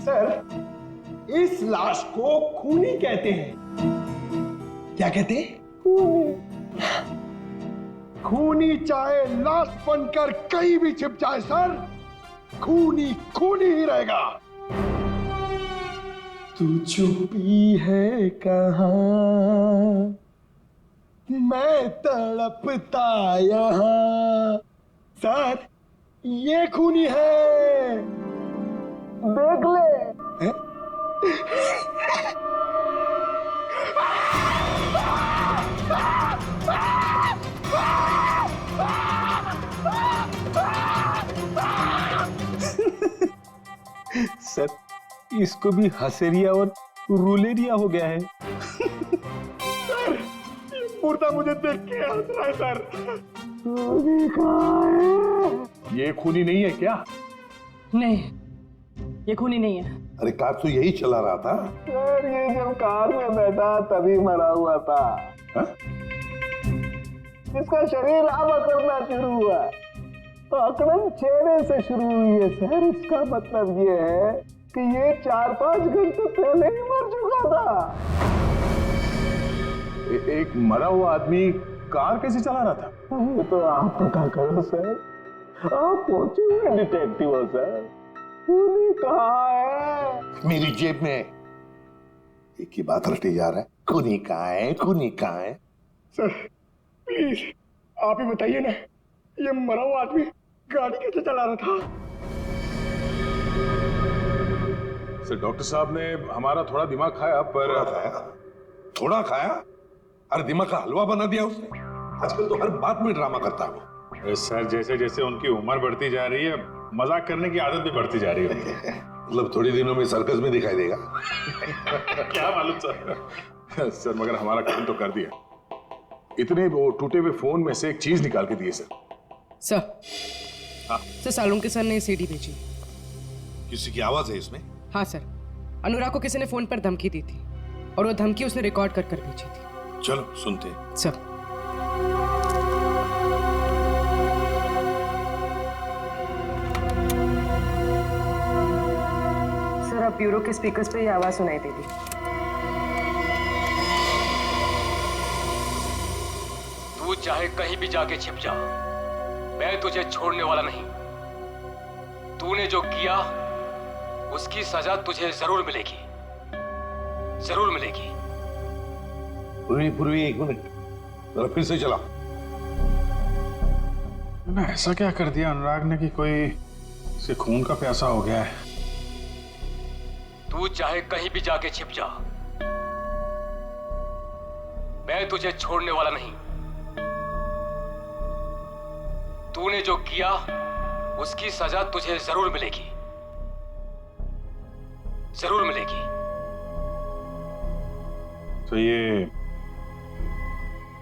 Sir, इस लाश को खूनी कहते हैं। क्या कहते हैं? खूनी चाहे लाश बनकर कहीं भी छिप जाए सर, खूनी खूनी ही रहेगा। तू छुपी है कहां, मैं तड़पता यहां। सर, ये खूनी है, देख ले। है? सर, इसको भी हसेरिया और रूलेरिया हो गया है। सर, मुर्दा मुझे देख के हंस रहा है सर। ये खूनी नहीं है क्या? नहीं, ये खूनी नहीं है। अरे कार तो यही चला रहा था। सर, ये जब कार में बैठा तभी मरा हुआ था। हा? इसका शरीर लावा करना शुरू हुआ तो अकड़न चेहरे से शुरू हुई है सर। इसका मतलब ये है कि ये 4-5 घंटे पहले ही मर चुका था। एक मरा हुआ आदमी कार कैसे चला रहा था? ये तो आप पता करो सर, आप पहुंचे हुए डिटेक्टिव हो सर। खूनी कहाँ है? मेरी जेब में। एक ही बात रटे जा रहा है, खूनी कहाँ है, खूनी कहाँ है? सर प्लीज आप ही बताइए ना, ये मरा हुआ आदमी गाड़ी कैसे चला रहा था? सर, डॉक्टर साहब ने हमारा थोड़ा दिमाग खाया, पर थोड़ा खाया? अरे दिमाग का हलवा बना दिया उसने। आजकल तो हर बात में ड्रामा करता है वो। सर, जैसे जैसे उनकी उम्र बढ़ती जा रही है, मजाक करने की आदत भी बढ़ती जा रही है। मतलब थोड़ी दिनों में सर्कस में दिखाई देगा। क्या मालूम सर। सर, मगर हमारा काम तो कर दिया। इतने वो टूटे हुए फोन में से एक चीज निकाल के दिए सर। सर, हाँ सर, सालुंके सर ने सीडी भेजी। किसी की आवाज है इसमें? हाँ सर, अनुराग को किसी ने फोन पर धमकी दी थी और वो धमकी उसने रिकॉर्ड कर कर भेजी थी। चलो सुनते हैं। सर, अब ब्यूरो के स्पीकर्स पे ये आवाज सुनाई देगी। तू चाहे कहीं भी जाके छिप जा, मैं तुझे छोड़ने वाला नहीं। तूने जो किया उसकी सजा तुझे जरूर मिलेगी, जरूर मिलेगी। पूर्वी 1 मिनट, जरा फिर से चला। मैं ऐसा क्या कर दिया अनुराग ने कि कोई से खून का प्यासा हो गया है? तू चाहे कहीं भी जाके छिप जा, मैं तुझे छोड़ने वाला नहीं। तूने जो किया उसकी सजा तुझे जरूर मिलेगी, जरूर मिलेगी। तो ये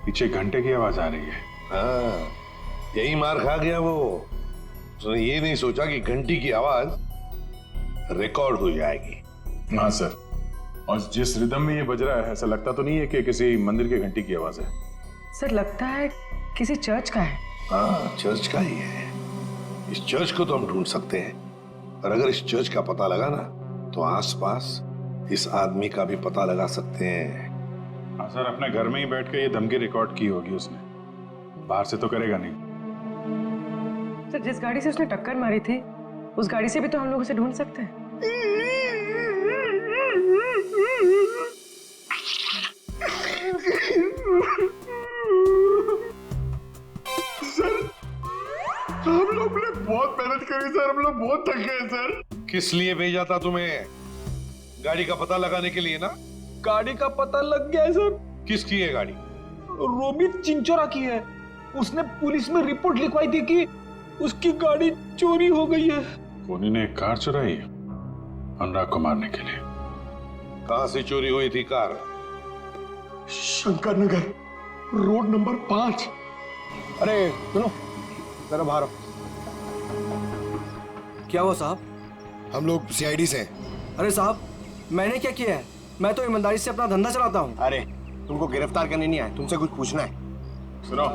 पीछे घंटे की आवाज आ रही है। हाँ, यही मार खा गया वो। उसने ये नहीं सोचा कि घंटी की आवाज रिकॉर्ड हो जाएगी। हाँ सर, और जिस रिदम में ये बज रहा है, ऐसा लगता तो नहीं है कि किसी मंदिर की घंटी की आवाज है। सर, लगता है किसी चर्च का है। हाँ, चर्च का ही है। इस चर्च को तो हम ढूंढ सकते हैं, और अगर इस चर्च का पता लगा ना, तो आसपास इस आदमी का भी पता लगा सकते हैं। हाँ सर, अपने घर में ही बैठ के ये धमकी रिकॉर्ड की होगी उसने, बाहर से तो करेगा नहीं। सर, जिस गाड़ी से उसने टक्कर मारी थी, उस गाड़ी से भी तो हम लोग उसे ढूंढ सकते हैं। हम लोग ने बहुत मेहनत करी सर, हम लोग बहुत थक गए सर। किस लिए भेजा था तुम्हें? गाड़ी का पता लगाने के लिए ना? गाड़ी का पता लग गया है सर। किसकी है गाड़ी? रोमित चिंचोरा की है। उसने पुलिस में रिपोर्ट लिखवाई थी कि उसकी गाड़ी चोरी हो गई है। खूनी ने एक कार चुराई है अनुराग को मारने के लिए। कहां से चोरी हुई थी car? Shankar Nagar, road number 5। अरे सुनो, जरा बाहर आओ। क्या हुआ साहब? हम लोग सीआईडी से हैं। अरे साहब, मैंने क्या किया है? मैं तो ईमानदारी से अपना धंधा चलाता हूँ। अरे तुमको गिरफ्तार करने नहीं आए, तुमसे कुछ पूछना है। सुनो,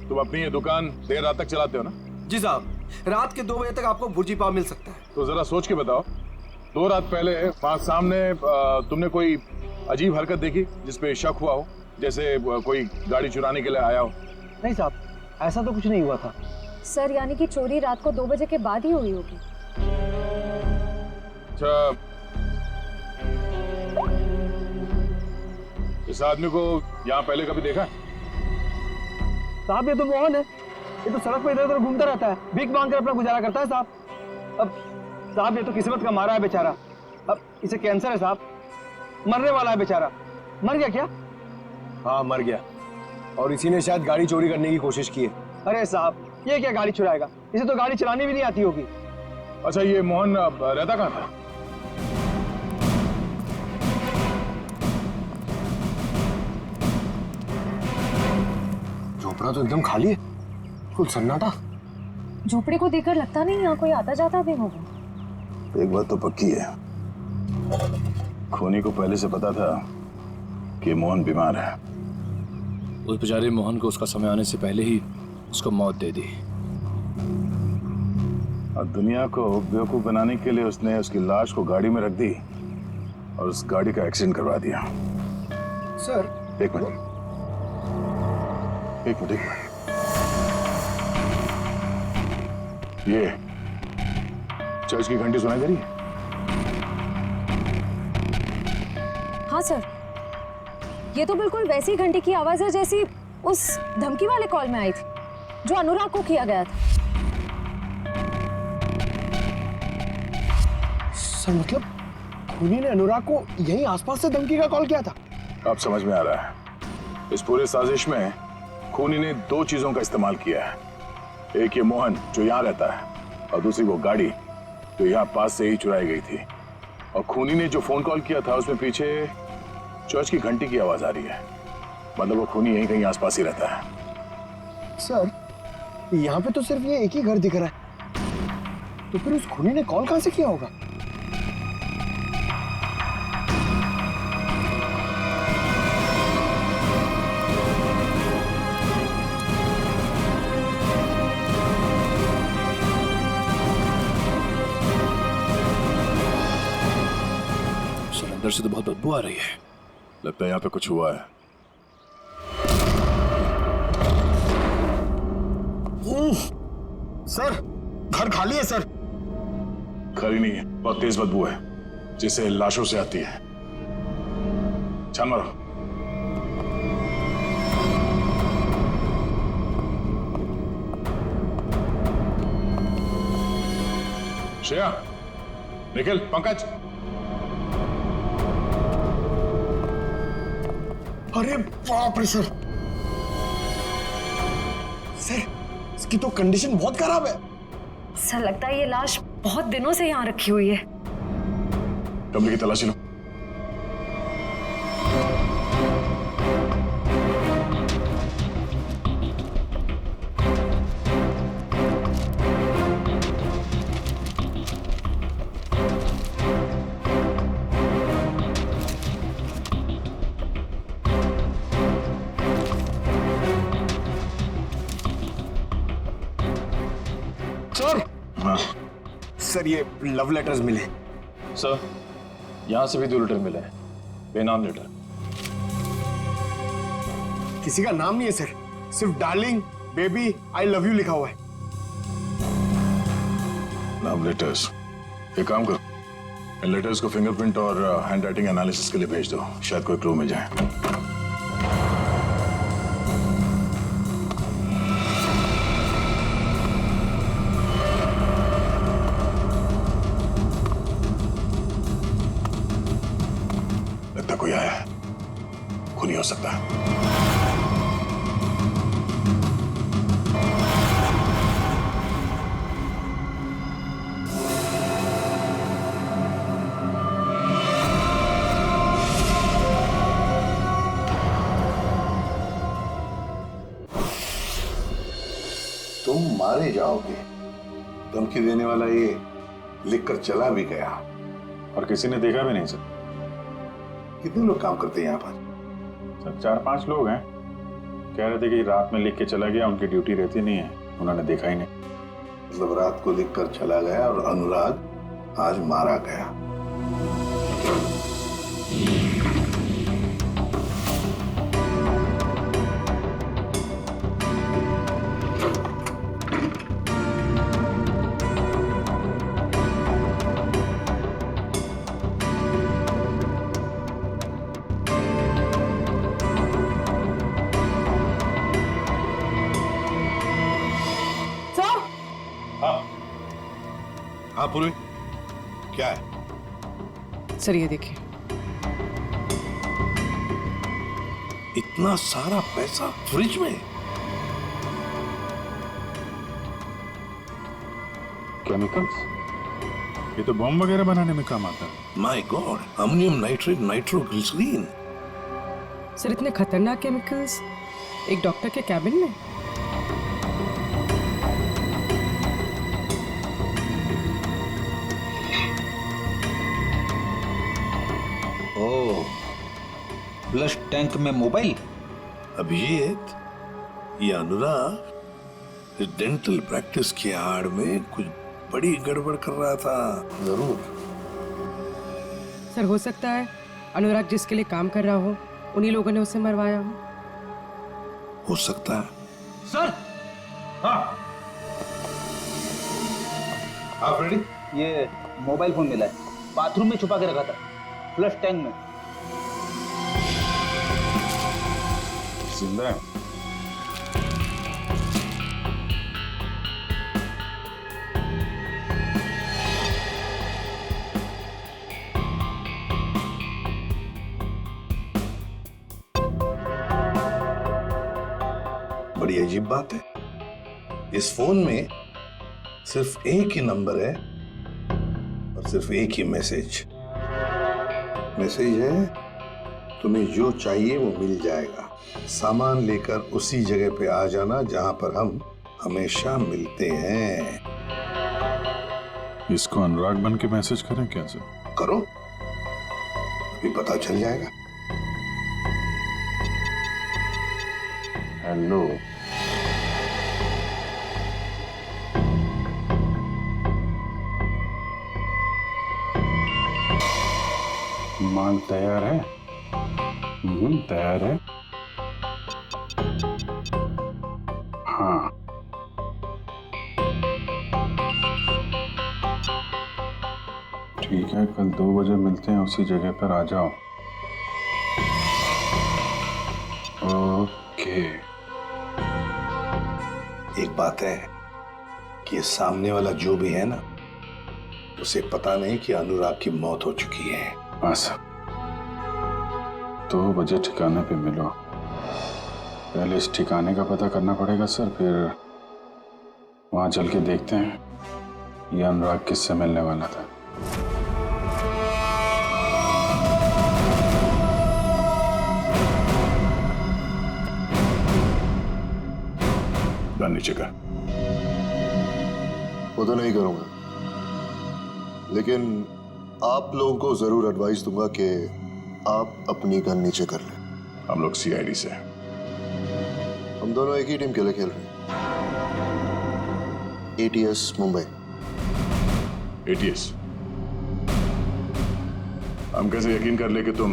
तुम अपनी ये दुकान देर रात तक चलाते हो ना? जी साहब, रात के 2 बजे तक आपको भुर्जी पाव मिल सकता है। तो जरा सोच के बताओ, 2 रात पहले वहां सामने तुमने कोई अजीब हरकत देखी जिसपे शक हुआ हो, जैसे कोई गाड़ी चुराने के लिए आया हो? नहीं साहब, ऐसा तो कुछ नहीं हुआ था। सर यानी कि चोरी रात को 2 बजे के बाद ही हुई होगी। अच्छा, इस आदमी को यहाँ पहले कभी देखा? साहब ये तो मोहन है, ये तो सड़क पे इधर उधर घूमता रहता है, भीख मांग कर अपना गुजारा करता है साहब। अब साहब ये तो किस्मत का मारा है बेचारा, अब इसे कैंसर है साहब, मरने वाला है बेचारा। मर गया क्या? हाँ मर गया, और इसी ने शायद गाड़ी चोरी करने की कोशिश की है। अरे साहब ये क्या गाड़ी चुराएगा, इसे तो गाड़ी चलानी भी नहीं आती होगी। अच्छा, ये मोहन रहता कहाँ था? झोपड़ा तो एकदम खाली है, कुल सन्नाटा। झोपड़ी को देखकर लगता नहीं यहाँ कोई आता जाता भी होगा। एक बात तो पक्की है, खूनी को पहले से पता था कि मोहन बीमार है। उस बेचारे मोहन को उसका समय आने से पहले ही उसको मौत दे दी। और दुनिया को बेवकूफ बनाने के लिए उसने उसकी लाश को गाड़ी में रख दी और उस गाड़ी का एक्सीडेंट करवा दिया। सर एक मिनट। ये चर्च की घंटी सुनाई दे रही है? हाँ सर, ये तो बिल्कुल वैसी घंटी की आवाज है जैसी उस धमकी वाले कॉल में आई थी जो अनुराग को किया गया था। सर मतलब खूनी ने अनुराग को यहीं आसपास से धमकी का कॉल किया था? अब समझ में आ रहा है। इस पूरे साजिश में खूनी ने 2 चीजों का इस्तेमाल किया है। एक ये मोहन जो यहाँ रहता है, और दूसरी वो गाड़ी जो यहाँ पास से ही चुराई गई थी। और खूनी ने जो फोन कॉल किया था उसमें पीछे चर्च की घंटी की आवाज आ रही है। मतलब वो खूनी यहीं कहीं आसपास ही रहता है। सर यहाँ पे तो सिर्फ ये एक ही घर दिख रहा है, तो फिर उस खूनी ने कॉल कहां से किया होगा? अंदर से तो बहुत बदबू आ रही है। लगता है यहाँ पे कुछ हुआ है। सर घर खाली है सर। खाली नहीं है, बहुत तेज बदबू है जिससे लाशों से आती है। छान मारो। श्रेया, निखिल, पंकज। अरे बाप रे सर, सर इसकी तो कंडीशन बहुत खराब है। सर लगता है ये लाश बहुत दिनों से यहाँ रखी हुई है। कमरे की तलाशी लो। सर हाँ सर ये लव लेटर्स मिले। सर यहाँ से भी 2 लेटर मिले हैं, बेनाम लेटर। किसी का नाम नहीं है सर, सिर्फ darling, baby, I love you लिखा हुआ है। Love letters. एक काम करो, इन लेटर्स को फिंगरप्रिंट और हैंड राइटिंग एनालिसिस के लिए भेज दो, शायद कोई क्लू मिल जाए। लगता कोई आया है, खूनी हो सकता है। तुम मारे जाओगे, धमकी देने वाला ये लिखकर चला भी गया। और किसी ने देखा भी नहीं सर। कितने लोग काम करते हैं यहाँ पर? सर 4-5 लोग हैं, कह रहे थे कि रात में लिख के चला गया, उनकी ड्यूटी रहती नहीं है, उन्होंने देखा ही नहीं। मतलब रात को लिखकर चला गया और अनुराग आज मारा गया। पूर्वी, क्या है? सर ये देखिए। इतना सारा पैसा फ्रिज में? केमिकल्स? ये तो बॉम्ब वगैरह बनाने में काम आता है। My God, ammonium nitrate, nitroglycerine. Sir इतने खतरनाक केमिकल्स एक डॉक्टर के कैबिन में? ओह, फ्लश टैंक में मोबाइल। अभिजीत, ये अनुराग इस डेंटल प्रैक्टिस की आड़ में कुछ बड़ी गड़बड़ कर रहा था। जरूर। सर हो सकता है अनुराग जिसके लिए काम कर रहा हो उन्हीं लोगों ने उसे मरवाया हो सकता है। सर। हाँ हाँ फ्रेडी, ये मोबाइल फोन मिला है, बाथरूम में छुपा के रखा था, फ्लश टैंक में। जिंदा है? बड़ी अजीब बात है, इस फोन में सिर्फ एक ही नंबर है और सिर्फ एक ही मैसेज है, तुम्हें जो चाहिए वो मिल जाएगा, सामान लेकर उसी जगह पे आ जाना जहां पर हम हमेशा मिलते हैं। इसको अनुराग बन के मैसेज करें क्या सर? करो, अभी पता चल जाएगा। हेलो, माल तैयार है? तैयार है। हाँ, ठीक है, कल 2 बजे मिलते हैं, उसी जगह पर आ जाओ। ओके। एक बात है कि ये सामने वाला जो भी है ना, उसे पता नहीं कि अनुराग की मौत हो चुकी है। हाँ सर, 2 बजे ठिकाने पे मिलो। पहले इस ठिकाने का पता करना पड़ेगा सर, फिर वहां चल के देखते हैं ये अनुराग किससे मिलने वाला था। गन नीचे कर। वो तो नहीं करूंगा, लेकिन आप लोगों को जरूर एडवाइस दूंगा कि आप अपनी गन नीचे कर लें। हम लोग सीआईडी से। हम दोनों एक ही टीम के लिए खेल रहे हैं, ATS मुंबई। ATS? हम कैसे यकीन कर ले कि तुम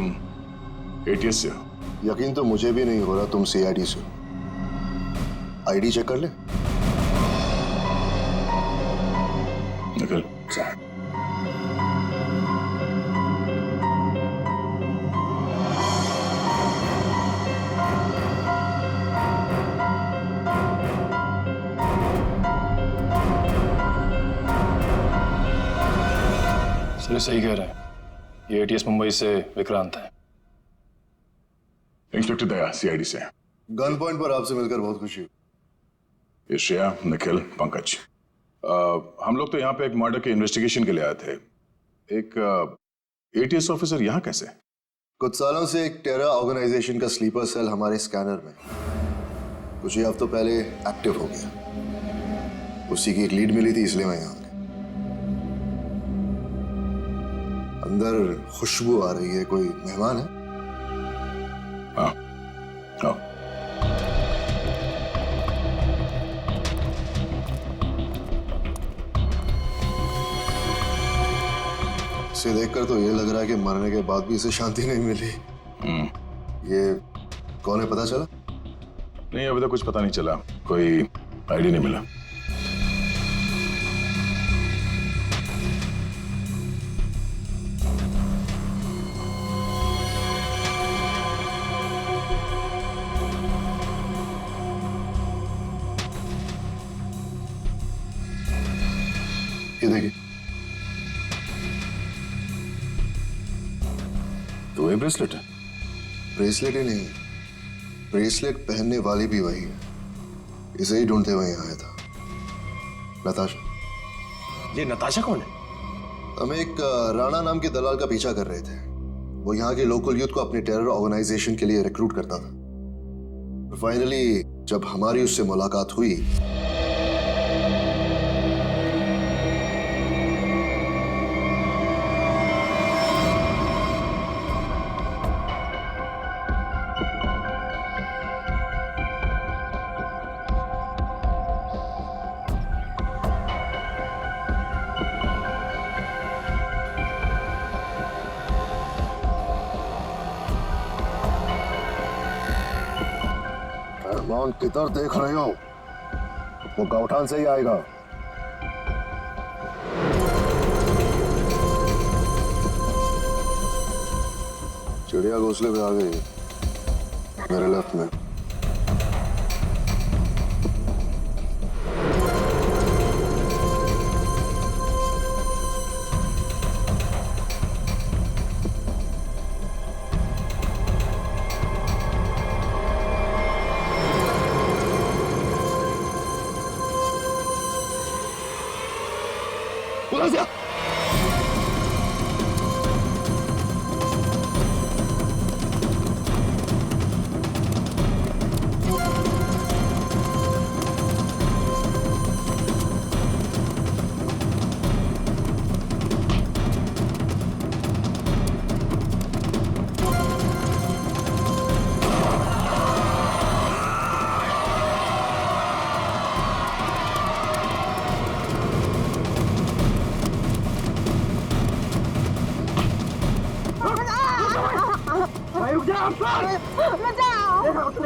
ATS से हो? यकीन तो मुझे भी नहीं हो रहा तुम CID से हो। ID चेक कर ले। निकल। सर सही कह रहे हैं, ये ATS मुंबई से विक्रांत है। इंस्पेक्टर दया, CID से। गन पॉइंट पर आपसे मिलकर बहुत खुशी हुई। ये श्रेया, निखिल, पंकज। हम लोग तो यहाँ पे एक मर्डर के इन्वेस्टिगेशन के लिए आए थे। एक ATS ऑफिसर यहाँ कैसे? कुछ सालों से एक टेरर ऑर्गेनाइजेशन का स्लीपर सेल हमारे स्कैनर में कुछ ही हफ्तों पहले एक्टिव हो गया। उसी की एक लीड मिली थी, इसलिए मैं यहाँ आ गया। अंदर खुशबू आ रही है, कोई मेहमान है? हाँ, हाँ। इसे देखकर तो ये लग रहा है कि मरने के बाद भी इसे शांति नहीं मिली। ये कौन है, पता चला? नहीं, अभी तक कुछ पता नहीं चला, कोई आईडी नहीं मिला। ये देखिए, वही ब्रेसलेट है? ब्रेसलेट ही नहीं, ब्रेसलेट पहनने वाली भी वही है। इसे ही ढूंढते हुए यहाँ आया था। नताशा। ये नताशा कौन है? हम एक राणा नाम के दलाल का पीछा कर रहे थे। वो यहाँ के लोकल यूथ को अपनी टेरर ऑर्गेनाइजेशन के लिए रिक्रूट करता था। फाइनली जब हमारी उससे मुलाकात हुई रहमान, किधर देख रहे हो? वो गौठान से ही आएगा। चिड़िया घोंसले पे आ गई, मेरे लेफ्ट में। उधर से आ।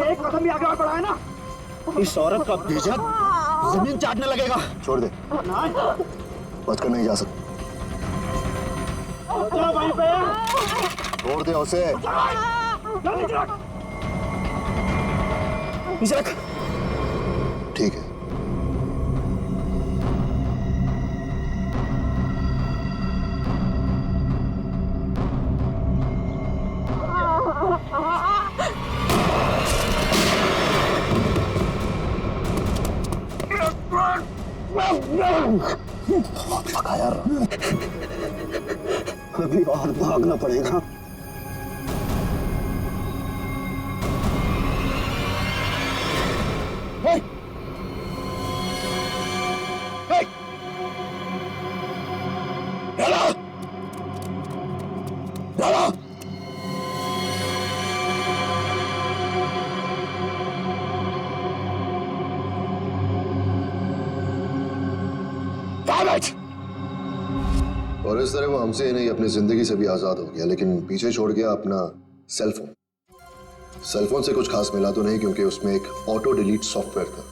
एक कदम भी आगे बढ़ा है ना, इस औरत का भेजा जमीन चाटने लगेगा। छोड़ दे, बचकर नहीं जा सकता। छोड़ दे उसे। इसे रख। ठीक है। पकाया, अभी और भागना पड़ेगा। और इस तरह वो हमसे ही नहीं अपनी जिंदगी से भी आजाद हो गया, लेकिन पीछे छोड़ गया अपना सेलफोन। सेलफोन से कुछ खास मिला तो नहीं, क्योंकि उसमें एक ऑटो डिलीट सॉफ्टवेयर था।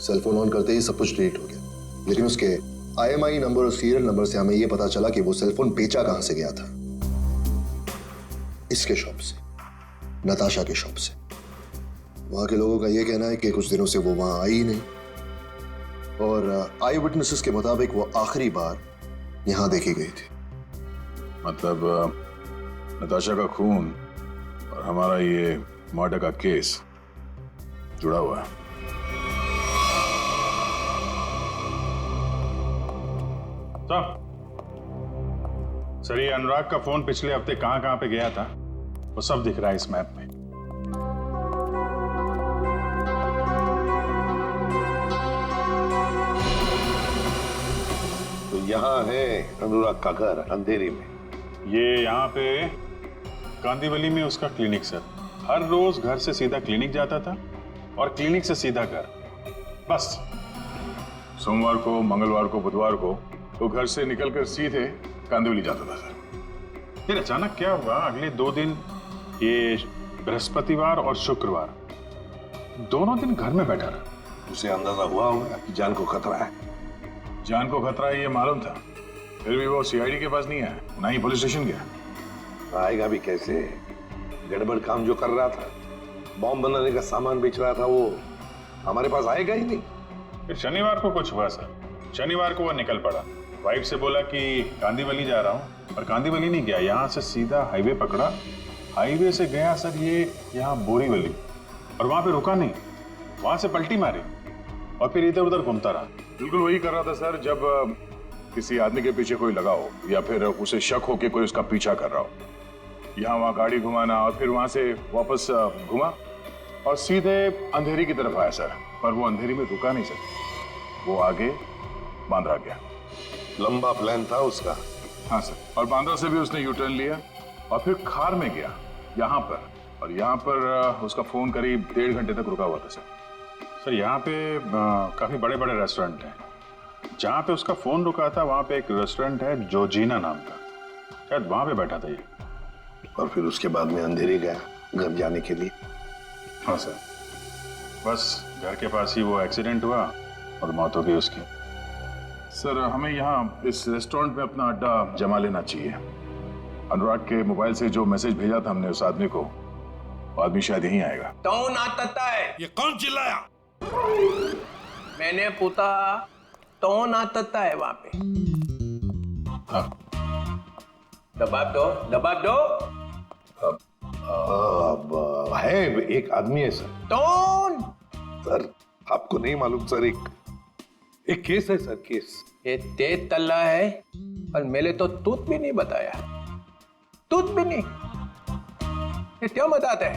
सेलफोन ऑन करते ही सब कुछ डिलीट हो गया, लेकिन उसके IMI नंबर और सीरियल नंबर से हमें यह पता चला कि वो सेलफोन बेचा कहां से गया था। इसके शॉप से, नताशा के शॉप से। वहां के लोगों का यह कहना है कि कुछ दिनों से वो वहां आई ही नहीं, और आई विटनेसेस के मुताबिक वो आखिरी बार यहां देखी गई थी। मतलब नताशा का खून और हमारा ये मर्डर का केस जुड़ा हुआ है। सर, ये अनुराग का फोन पिछले हफ्ते कहां कहां पे गया था वो सब दिख रहा है इस मैप में। यहाँ है अनुराग का घर, अंधेरी में। ये यहाँ पे कांदीवली में उसका क्लिनिक सर। हर रोज घर से सीधा क्लिनिक जाता था और क्लिनिक से सीधा घर, बस। सोमवार को, मंगलवार को, बुधवार को तो घर से निकलकर सीधे कांदिवली जाता था सर। फिर अचानक क्या हुआ, अगले 2 दिन, ये बृहस्पतिवार और शुक्रवार, दोनों दिन घर में बैठा रहा। उसे अंदाजा हुआ होगा कि जान को खतरा है। जान को खतरा है ये मालूम था, फिर भी वो CID के पास नहीं आया, ना ही पुलिस स्टेशन गया। आएगा भी कैसे? गड़बड़ काम जो कर रहा था, बॉम्ब बनाने का सामान बेच रहा था, वो हमारे पास आएगा ही नहीं। फिर शनिवार को कुछ हुआ सर। शनिवार को वो निकल पड़ा, वाइफ से बोला कि कांदीवली जा रहा हूँ, और कांदीवली नहीं गया, यहाँ से सीधा हाईवे पकड़ा हाईवे से गया सर ये यहाँ बोरीवली, और वहां पे रुका नहीं, वहां से पलटी मारी और फिर इधर उधर घूमता रहा। बिल्कुल वही कर रहा था सर, जब किसी आदमी के पीछे कोई लगा हो या फिर उसे शक हो कि कोई उसका पीछा कर रहा हो। यहाँ वहाँ गाड़ी घुमाना और फिर वहां से वापस घुमा और सीधे अंधेरी की तरफ आया सर, पर वो अंधेरी में रुका नहीं सर, वो आगे बांद्रा गया। लंबा प्लान था उसका। हाँ सर, और बांद्रा से भी उसने यू टर्न लिया और फिर खार में गया यहाँ पर, और यहाँ पर उसका फोन करीब 1.5 घंटे तक रुका हुआ था सर। सर यहाँ पे काफी बड़े बड़े रेस्टोरेंट हैं, जहाँ पे उसका फोन रुका था वहां पे एक रेस्टोरेंट है जोजीना नाम का, शायद वहां पे बैठा था ये। और फिर उसके बाद में अंधेरी गया घर जाने के लिए। हाँ सर, बस घर के पास ही वो एक्सीडेंट हुआ और मौत हो गई उसकी। सर हमें यहाँ इस रेस्टोरेंट में अपना अड्डा जमा लेना चाहिए। अनुराग के मोबाइल से जो मैसेज भेजा था हमने उस आदमी को, वो आदमी शायद यहीं आएगा। कौन आता है? ये कौन चिल्लाया? मैंने पूछा कौन आता है वहां पे? हाँ। दबाव दो, दबाव दो। अब है एक आदमी है सर। कौन? सर आपको नहीं मालूम सर, एक केस है सर, केस। ये तेज तल्ला है और मैंने तो तूत भी नहीं बताया, तूत भी नहीं। ये क्या मजाक है?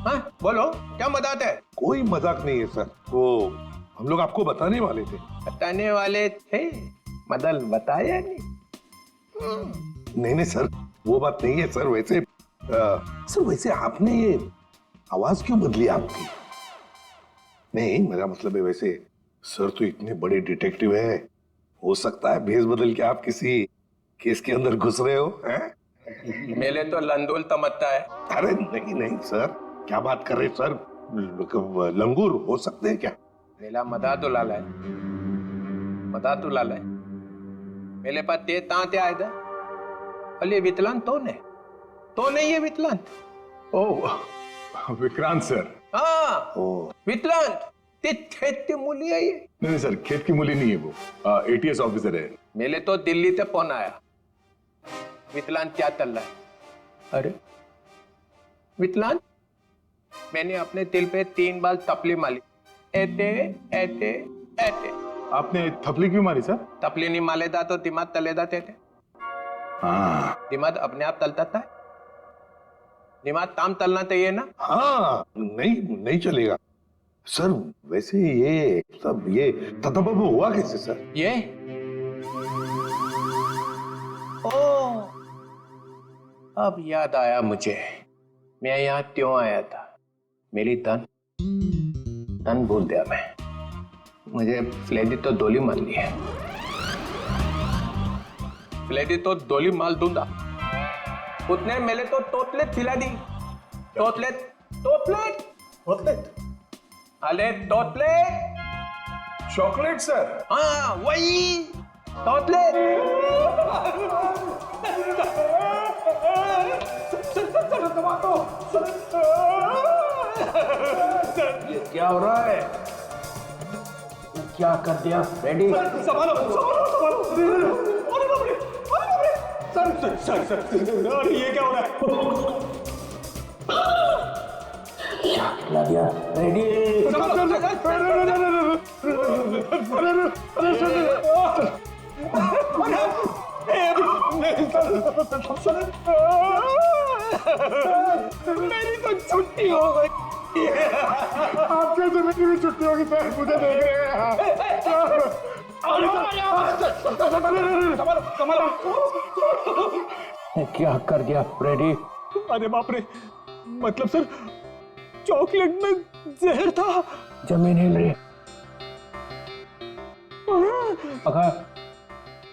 हाँ बोलो, क्या मजाक है? कोई मजाक नहीं है सर, वो हम लोग आपको बताने वाले थे। बताने वाले थे, मदल बताया नहीं। नहीं सर, वो बात नहीं है सर। वैसे सर वैसे आपने ये आवाज क्यों बदली आपकी? नहीं मेरा मतलब है, वैसे सर तो इतने बड़े डिटेक्टिव है, हो सकता है भेस बदल के आप किसी केस के अंदर घुस रहे हो हैं? मेले तो लंदोल तमत्ता है। अरे नहीं सर, क्या बात कर रहे सर? लंगूर हो सकते हैं क्या? मेला मदा तो लाला है, मदा तो लाला है। मेले पास ते तांते आए था, अली विकलांग तो नहीं ये विकलांग। ओह विक्रांत सर। हाँ विकलांग, ते खेत की मूली है ये। नहीं सर, खेत की मूली नहीं है वो, ATS ऑफिसर है। मेले तो दिल्ली से फोन आया, विकलांग क्या चल रहा है? अरे विकलांग, मैंने अपने दिल पे 3 बार तपली मारी, ऐते ऐते ऐते। आपने थपली क्यों मारी सर? तपली नहीं मालेदा तो दिमाग तले जाते थे। हाँ दिमाग अपने आप तलता था, दिमाग ताम तलना चाहिए ना। हाँ नहीं चलेगा सर। वैसे ये सब ये ततबब हुआ कैसे सर? ये ओ अब याद आया मुझे, मैं यहाँ क्यों आया था। मेरी तन भूल दिया मैं, मुझे फ्लेडी तो दोली मार ली है। फ्लेडी तो दोली माल दूंगा, उतने मेले तो टोटलेट खिला दी। टोटलेट टोटलेट टोटलेट, अरे टोटलेट चॉकलेट सर। हाँ वही टोटलेट। ये क्या हो रहा है? क्या कर दिया रेडी? सर ये क्या हो रहा है? क्या खिला दिया रेडी? मेरी तो छुट्टी हो गई। आपके जिंदगी में छुट्टी होगी सर, मुझे देख रहे हैं। क्या कर दिया फ्रेडी? अरे बाप रे, मतलब सर चॉकलेट में जहर था। जमीन हिल रही,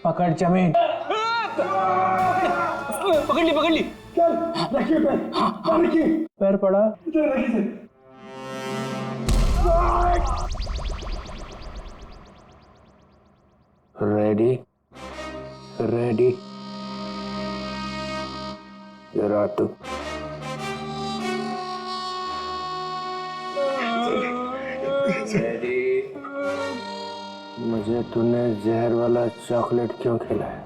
पकड़ जमीन। पकड़ ली। चल रखिए पैर, पैर पड़ा। रेडी जरा तू। मुझे तूने जहर वाला चॉकलेट क्यों खिलाया?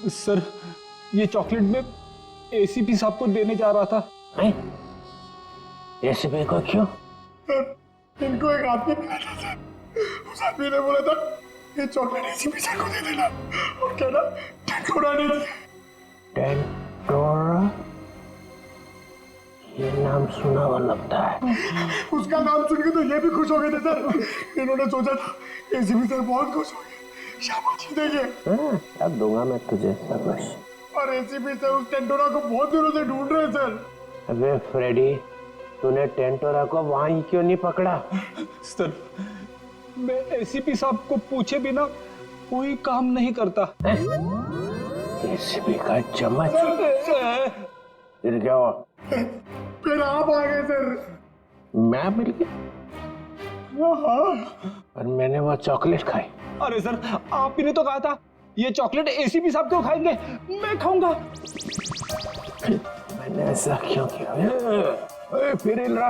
सर ये चॉकलेट में एसीपी साहब को देने जा रहा था। एसीपी को क्यों? इनको एक आदमी मिला था सर, उस आदमी ने बोला था ये चॉकलेट एसीपी सर को दे देना और कहना टेंटोरा ने दी। टेंटोरा? ये नाम सुना हुआ लगता है। उसका नाम सुन के तो ये भी खुश हो गए थे सर। इन्होंने सोचा था एसीपी सर बहुत खुश हो गए, शाबाशी देंगे। अब दूंगा मैं तुझे शाबाश। और एसीपी सर उस टेंटोरा को बहुत दिनों से ढूंढ रहे हैं सर। अबे फ्रेडी, तूने टेंटोरा को वहीं क्यों नहीं पकड़ा? सर, मैं एसीपी साहब को पूछे बिना कोई काम नहीं करता। एसीपी का चम्मच? फिर क्या हुआ? फिर आप आ गए सर। मैं मिल गया और मैंने वो चॉकलेट खाई। अरे सर, आप ही ने तो कहा था ये चॉकलेट एसीपी साहब क्यों खाएंगे, मैं खाऊंगा। मैंने ऐसा क्यों किया? फिर हिल रहा।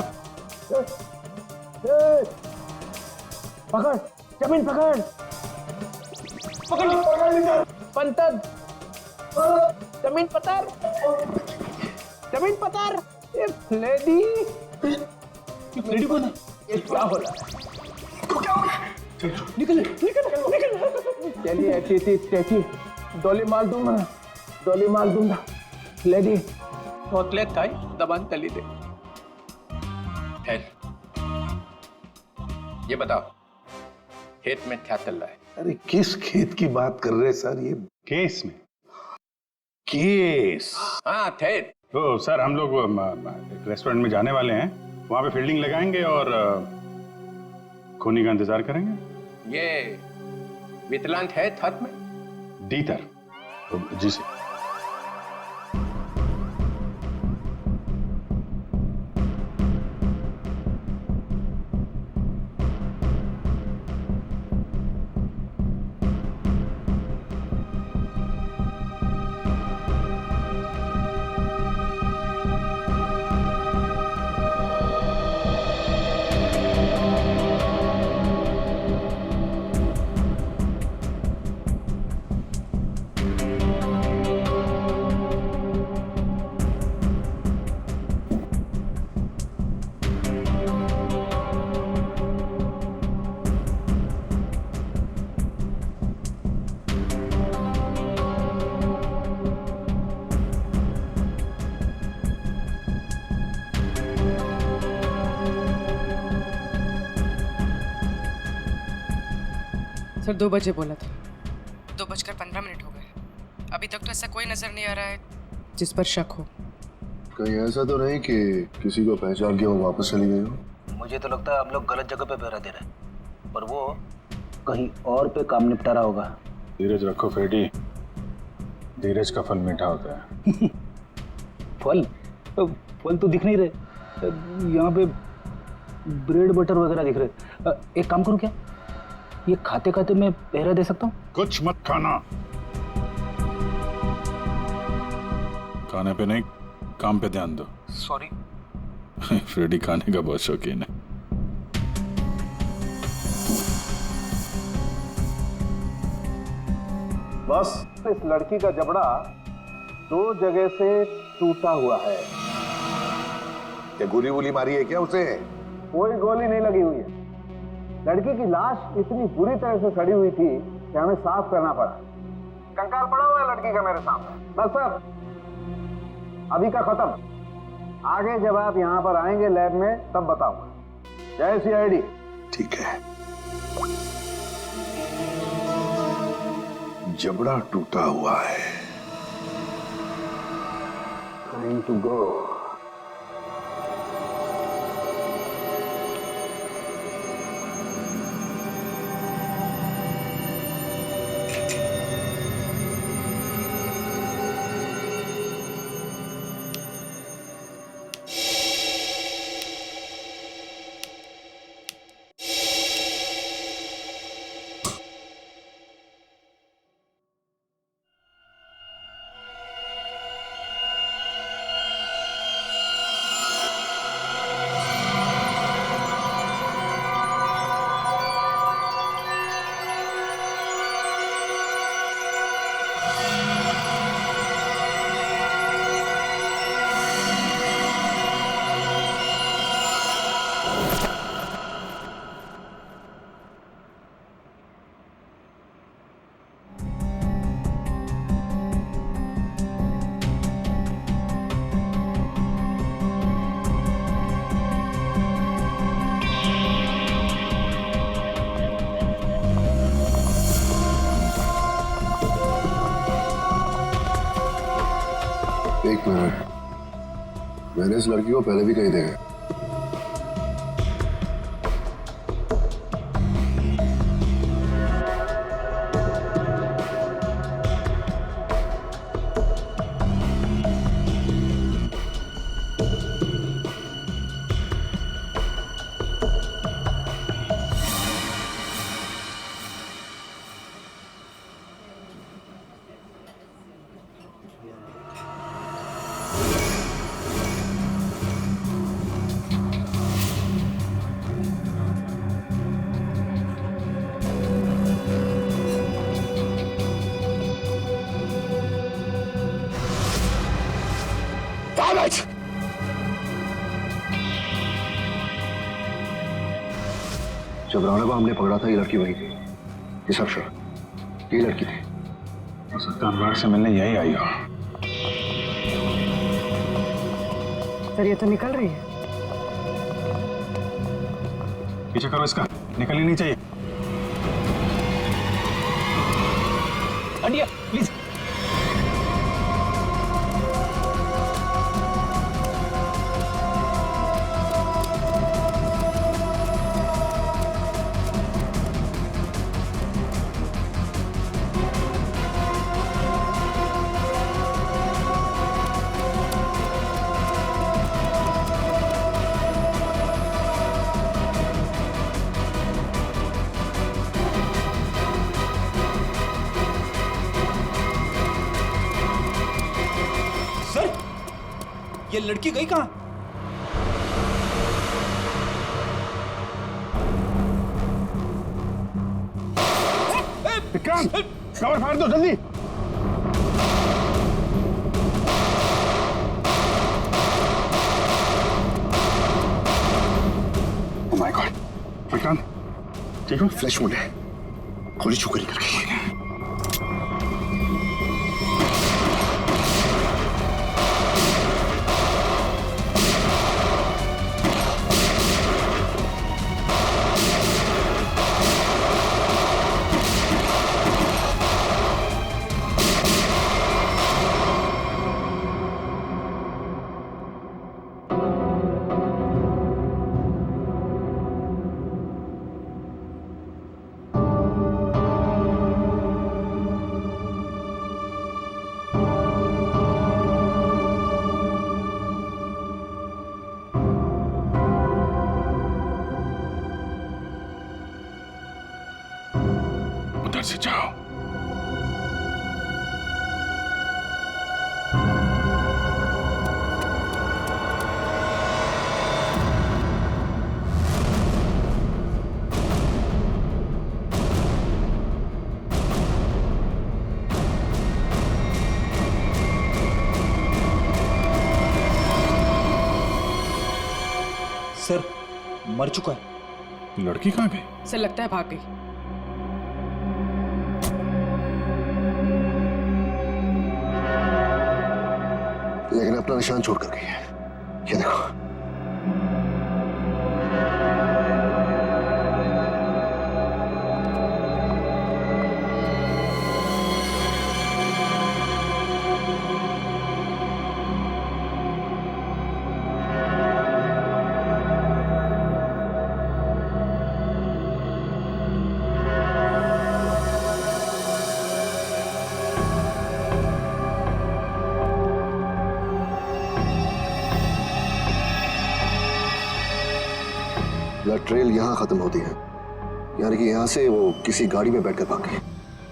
पकड़, जमीन पकड़, पकड़ पंतर, जमीन पतर, जमीन पतर। ये फ्लेडी, फ्लेडी कौन है? ये क्या हो रहा है? निकल निकल निकल। चलिए टेची, डोली मार दूंगा, डोली मार दूंगा। फ्लेडी होतले थाई दबान तली दे। ये बताओ, खेत में क्या चल रहा है? अरे किस खेत की बात कर रहे हैं सर? ये केस में। केस? हाँ खेत। तो सर हम लोग एक रेस्टोरेंट में जाने वाले हैं, वहां पे फील्डिंग लगाएंगे और खूनी का इंतजार करेंगे। ये विकलांग है हाथ में? डीतर। जी सर। सर 2 बजे बोला था, 2:15 हो गए। अभी तक तो ऐसा कोई नजर नहीं आ रहा है जिस पर शक हो। कहीं ऐसा तो नहीं कि किसी को पहचान के वो वापस चली गई हो? मुझे तो लगता है हम लोग गलत जगह पे पहरा दे रहे हैं, पर वो कहीं और पे काम निपटा रहा होगा। धीरज रखो फ्रेडी, धीरज का फल मीठा होता है। फल? फल तो दिख नहीं रहे, यहाँ पे ब्रेड बटर वगैरह दिख रहे। एक काम करूँ क्या, ये खाते खाते मैं पहरा दे सकता हूँ? कुछ मत खाना। खाने पे नहीं, काम पे ध्यान दो। सॉरी। फ्रेडी खाने का बहुत शौकीन है। बस इस लड़की का जबड़ा 2 जगह से टूटा हुआ है। क्या गोली वोली मारी है क्या उसे? कोई गोली नहीं लगी हुई है। लड़की की लाश इतनी बुरी तरह से सड़ी हुई थी कि हमें साफ करना पड़ा। कंकाल पड़ा हुआ है लड़की का मेरे सामने। बस सर, अभी का खत्म। आगे जब आप यहाँ पर आएंगे लैब में तब बताऊंगा। जय CID। ठीक है। जबड़ा टूटा हुआ है। Time to go. एक मिनट, मैंने इस लड़की को पहले भी कहीं देखा। जब राणा को हमने पकड़ा था ये लड़की वही थी, ये सब शर्त ये लड़की थी। हो सकता है अनुराग से मिलने यही आई हो। सर ये तो निकल रही है। पीछे करो इसका, निकलनी नहीं चाहिए। हटिए प्लीज। ये लड़की गई कहाँ? विक्रांत, कवर फाड़ दो जल्दी। ओह माय गॉड, विक्रांत ठीक हो? फ्लैश मोड है, गोली चुकरी कर गई है। उधर से जाओ। सर मर चुका है। लड़की कहाँ गई? सर लगता है भाग गई। लेकिन अपना निशान छोड़ कर गई है, ये देखो। ट्रेल यहां खत्म होती है, यानी कि यहां से वो किसी गाड़ी में बैठकर भाग गई।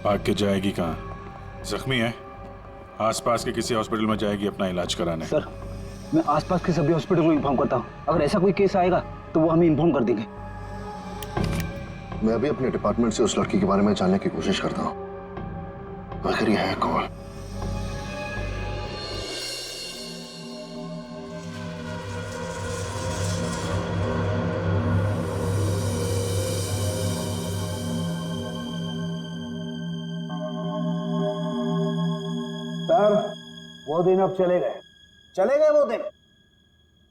भाग के जाएगी कहाँ? जख्मी है, आसपास के किसी हॉस्पिटल में जाएगी अपना इलाज कराने। सर मैं आसपास के सभी हॉस्पिटल को इन्फॉर्म करता हूँ, अगर ऐसा कोई केस आएगा तो वो हमें इन्फॉर्म कर देंगे। मैं अभी अपने डिपार्टमेंट से उस लड़की के बारे में जानने की कोशिश करता हूँ, आखिर ये है कौन। सर वो दिन अब चले गए वो दिन।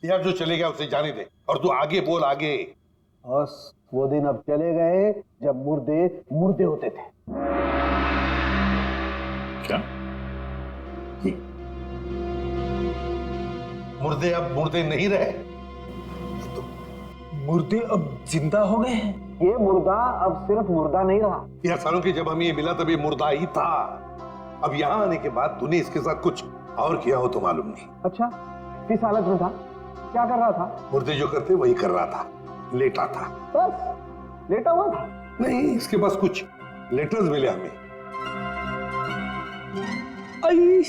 यार जो चले गया उसे जाने दे, और तू आगे बोल आगे। बस वो दिन अब चले गए जब मुर्दे मुर्दे होते थे। क्या? मुर्दे अब मुर्दे नहीं रहे। मुर्दे अब जिंदा हो गए हैं। ये मुर्दा अब सिर्फ मुर्दा नहीं रहा। यार सालों की जब हमें ये मिला तब ये मुर्दा ही था। अब यहाँ आने के बाद तूने इसके साथ कुछ और किया हो तो मालूम नहीं। अच्छा, किस हालत में था? क्या कर रहा था? मुर्दे जो करते वही कर रहा था, लेटा था। बस लेटा हुआ था? नहीं, इसके पास कुछ लेटर्स मिले हमें। आई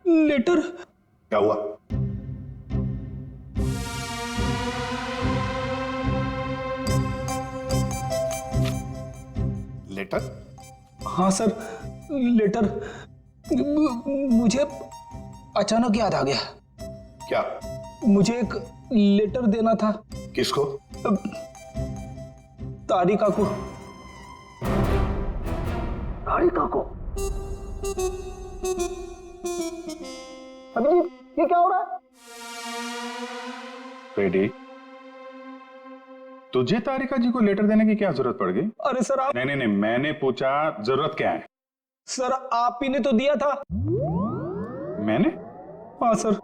लेटर। क्या हुआ? लेटर? हाँ सर, लेटर। मुझे अचानक याद आ गया। क्या? मुझे एक लेटर देना था। किसको? तारिका को। तारिका को? अभिजीत, ये क्या हो रहा है? बेटी, तुझे तारिका जी को लेटर देने की क्या जरूरत पड़ गई? अरे सर आप। नहीं, मैंने पूछा जरूरत क्या है। सर आप ही ने तो दिया था। मैंने? हाँ सर।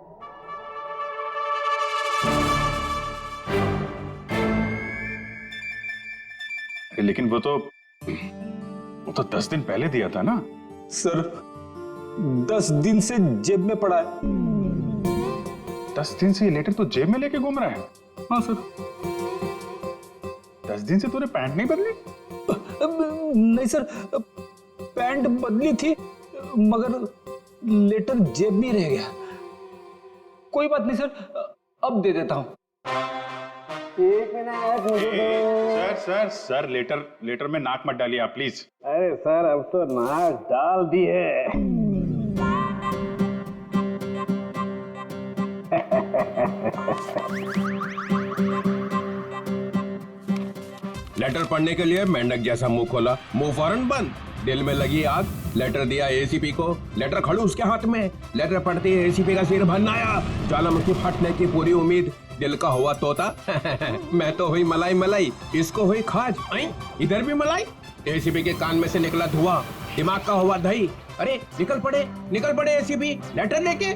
लेकिन वो तो 10 दिन पहले दिया था ना। सर 10 दिन से जेब में पड़ा है। 10 दिन से ये लेटर तो जेब में लेके घूम रहा है? हाँ सर। 10 दिन से तूने पैंट नहीं बदली? नहीं सर, पैंट बदली थी मगर लेटर जेब में रह गया। कोई बात नहीं सर, अब दे देता हूं। एक मिनट मुझे दो। सर लेटर में नाक मत डालिए आप प्लीज। अरे सर, अब तो नाक डाल दी है। लेटर पढ़ने के लिए मेंढक जैसा मुंह खोला, मुंह फौरन बंद। दिल में लगी आग। लेटर दिया एसीपी को। लेटर खड़ू उसके हाथ में। लेटर पढ़ते ही एसीपी का सिर भरना आया। ज्वालामुखी फटने की पूरी उम्मीद। दिल का हुआ तोता। मैं तो हुई मलाई मलाई, इसको हुई खाज। इधर भी मलाई। एसीपी के कान में से निकला धुआं, दिमाग का हुआ दही। अरे निकल पड़े एसीपी लेटर लेके।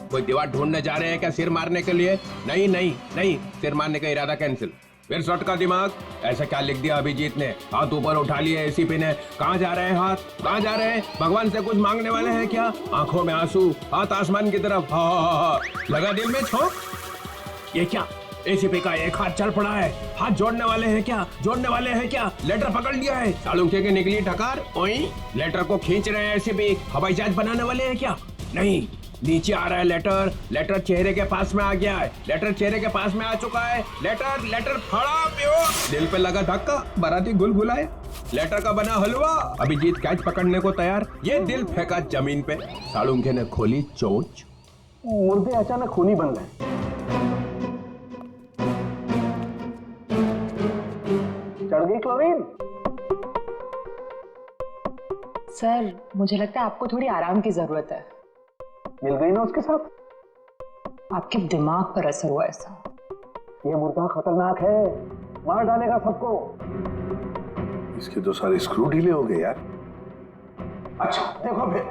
कोई दीवार ढूंढने जा रहे हैं क्या सिर मारने के लिए? नहीं, सिर मारने का इरादा कैंसिल। फिर शॉट का दिमाग। ऐसा क्या लिख दिया अभिजीत ने? हाथ ऊपर उठा लिए एसीपी ने। कहाँ जा रहे हैं हाथ? कहाँ जा रहे हैं? भगवान से कुछ मांगने वाले हैं क्या? आंखों में आंसू, हाथ आसमान की तरफ। हा। लगा दिल में छोंक। ये क्या? एसीपी का एक हाथ चल पड़ा है। हाथ जोड़ने वाले हैं क्या? लेटर पकड़ लिया है। सालुंखे की निकली ठकार। लेटर को खींच रहे हैं एसीपी। हवाई जहाज बनाने वाले हैं क्या? नहीं, नीचे आ रहा है लेटर चेहरे के पास में आ गया है। लेटर चेहरे के पास में आ चुका है। लेटर फड़ा पियो। दिल पे लगा धक्का, बाराती गुलगुलाए। लेटर का बना हलवा। अभिजीत कैच पकड़ने को तैयार। ये दिल फेंका जमीन पे। सालुंखे ने खोली चोंच। मुर्दे अचानक खूनी बन गए। चढ़ गई क्लोरीन। सर मुझे लगता है आपको थोड़ी आराम की जरूरत है। मिल गई ना उसके साथ? आपके दिमाग पर असर हुआ ऐसा। ये मुर्दा खतरनाक है, मार डालेगा सबको। इसके तो सारे स्क्रू ढीले हो गए यार। अच्छा देखो फिर।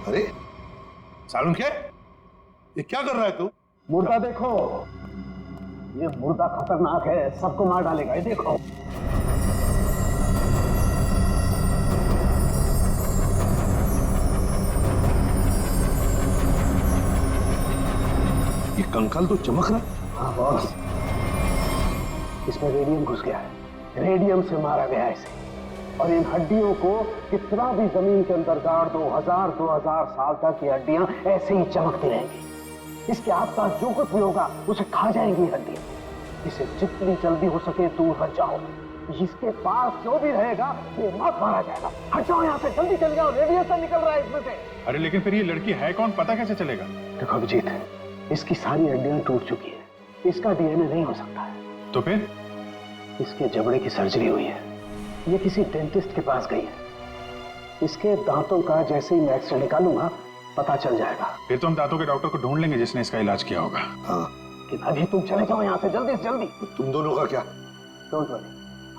अरे सालुंखे, ये क्या कर रहा है तू? मुर्दा देखो, ये मुर्दा खतरनाक है, सबको मार डालेगा। ये देखो। ये कंकाल तो चमक रहा है। हाँ बॉस, इसमें रेडियम घुस गया है। रेडियम से मारा गया है इसे। और इन हड्डियों को कितना भी जमीन के अंदर गाड़ दो, 2000 साल तक ये हड्डियां ऐसे ही चमकती रहेंगी। इसके आसपास जो कुछ भी होगा उसे खा जाएंगी हड्डियां। इसे जितनी जल्दी हो सके दूर हट जाओ। इसके पास जो भी रहेगा वो मत मारा जाएगा। हट जाओ यहाँ से, जल्दी चल जाओ। रेडिएशन निकल रहा है इसमें से। अरे लेकिन फिर ये लड़की है कौन, पता कैसे चलेगा? देखो अभिजीत, इसकी सारी हड्डियां टूट चुकी है। इसका डीएनए नहीं हो सकता है। तो फिर? इसके जबड़े की सर्जरी हुई है। ये किसी डेंटिस्ट के पास गई है। इसके दांतों का जैसे ही मैं एक्सरे निकालूंगा पता चल जाएगा। फिर तो हम दांतों के डॉक्टर को ढूंढ लेंगे जिसने इसका इलाज किया होगा। हाँ, कि अभी तुम चले जाओ यहाँ से जल्दी से जल्दी। तुम दोनों का क्या? डोंट वरी,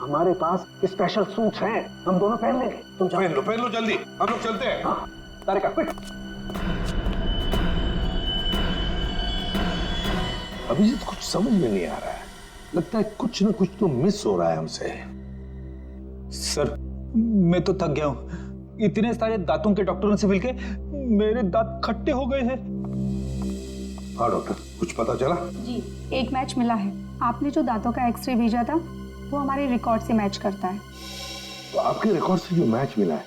हमारे पास स्पेशल सूट्स हैं, हम दोनों पहन लेंगे। तुम जाओ। पहन लो जल्दी, हम लोग चलते हैं। हाँ, तारिका क्विक। अभिजीत कुछ समझ में नहीं आ रहा है, लगता है कुछ ना कुछ तो मिस हो रहा है हमसे। सर मैं तो थक गया हूँ, इतने सारे दांतों के डॉक्टरों से मिलके मेरे दांत खट्टे हो गए हैं। हाँ डॉक्टर, कुछ पता चला? जी, एक मैच मिला है। आपने जो दांतों का एक्सरे भेजा था वो हमारे रिकॉर्ड से मैच करता है। तो आपके रिकॉर्ड से जो मैच मिला है,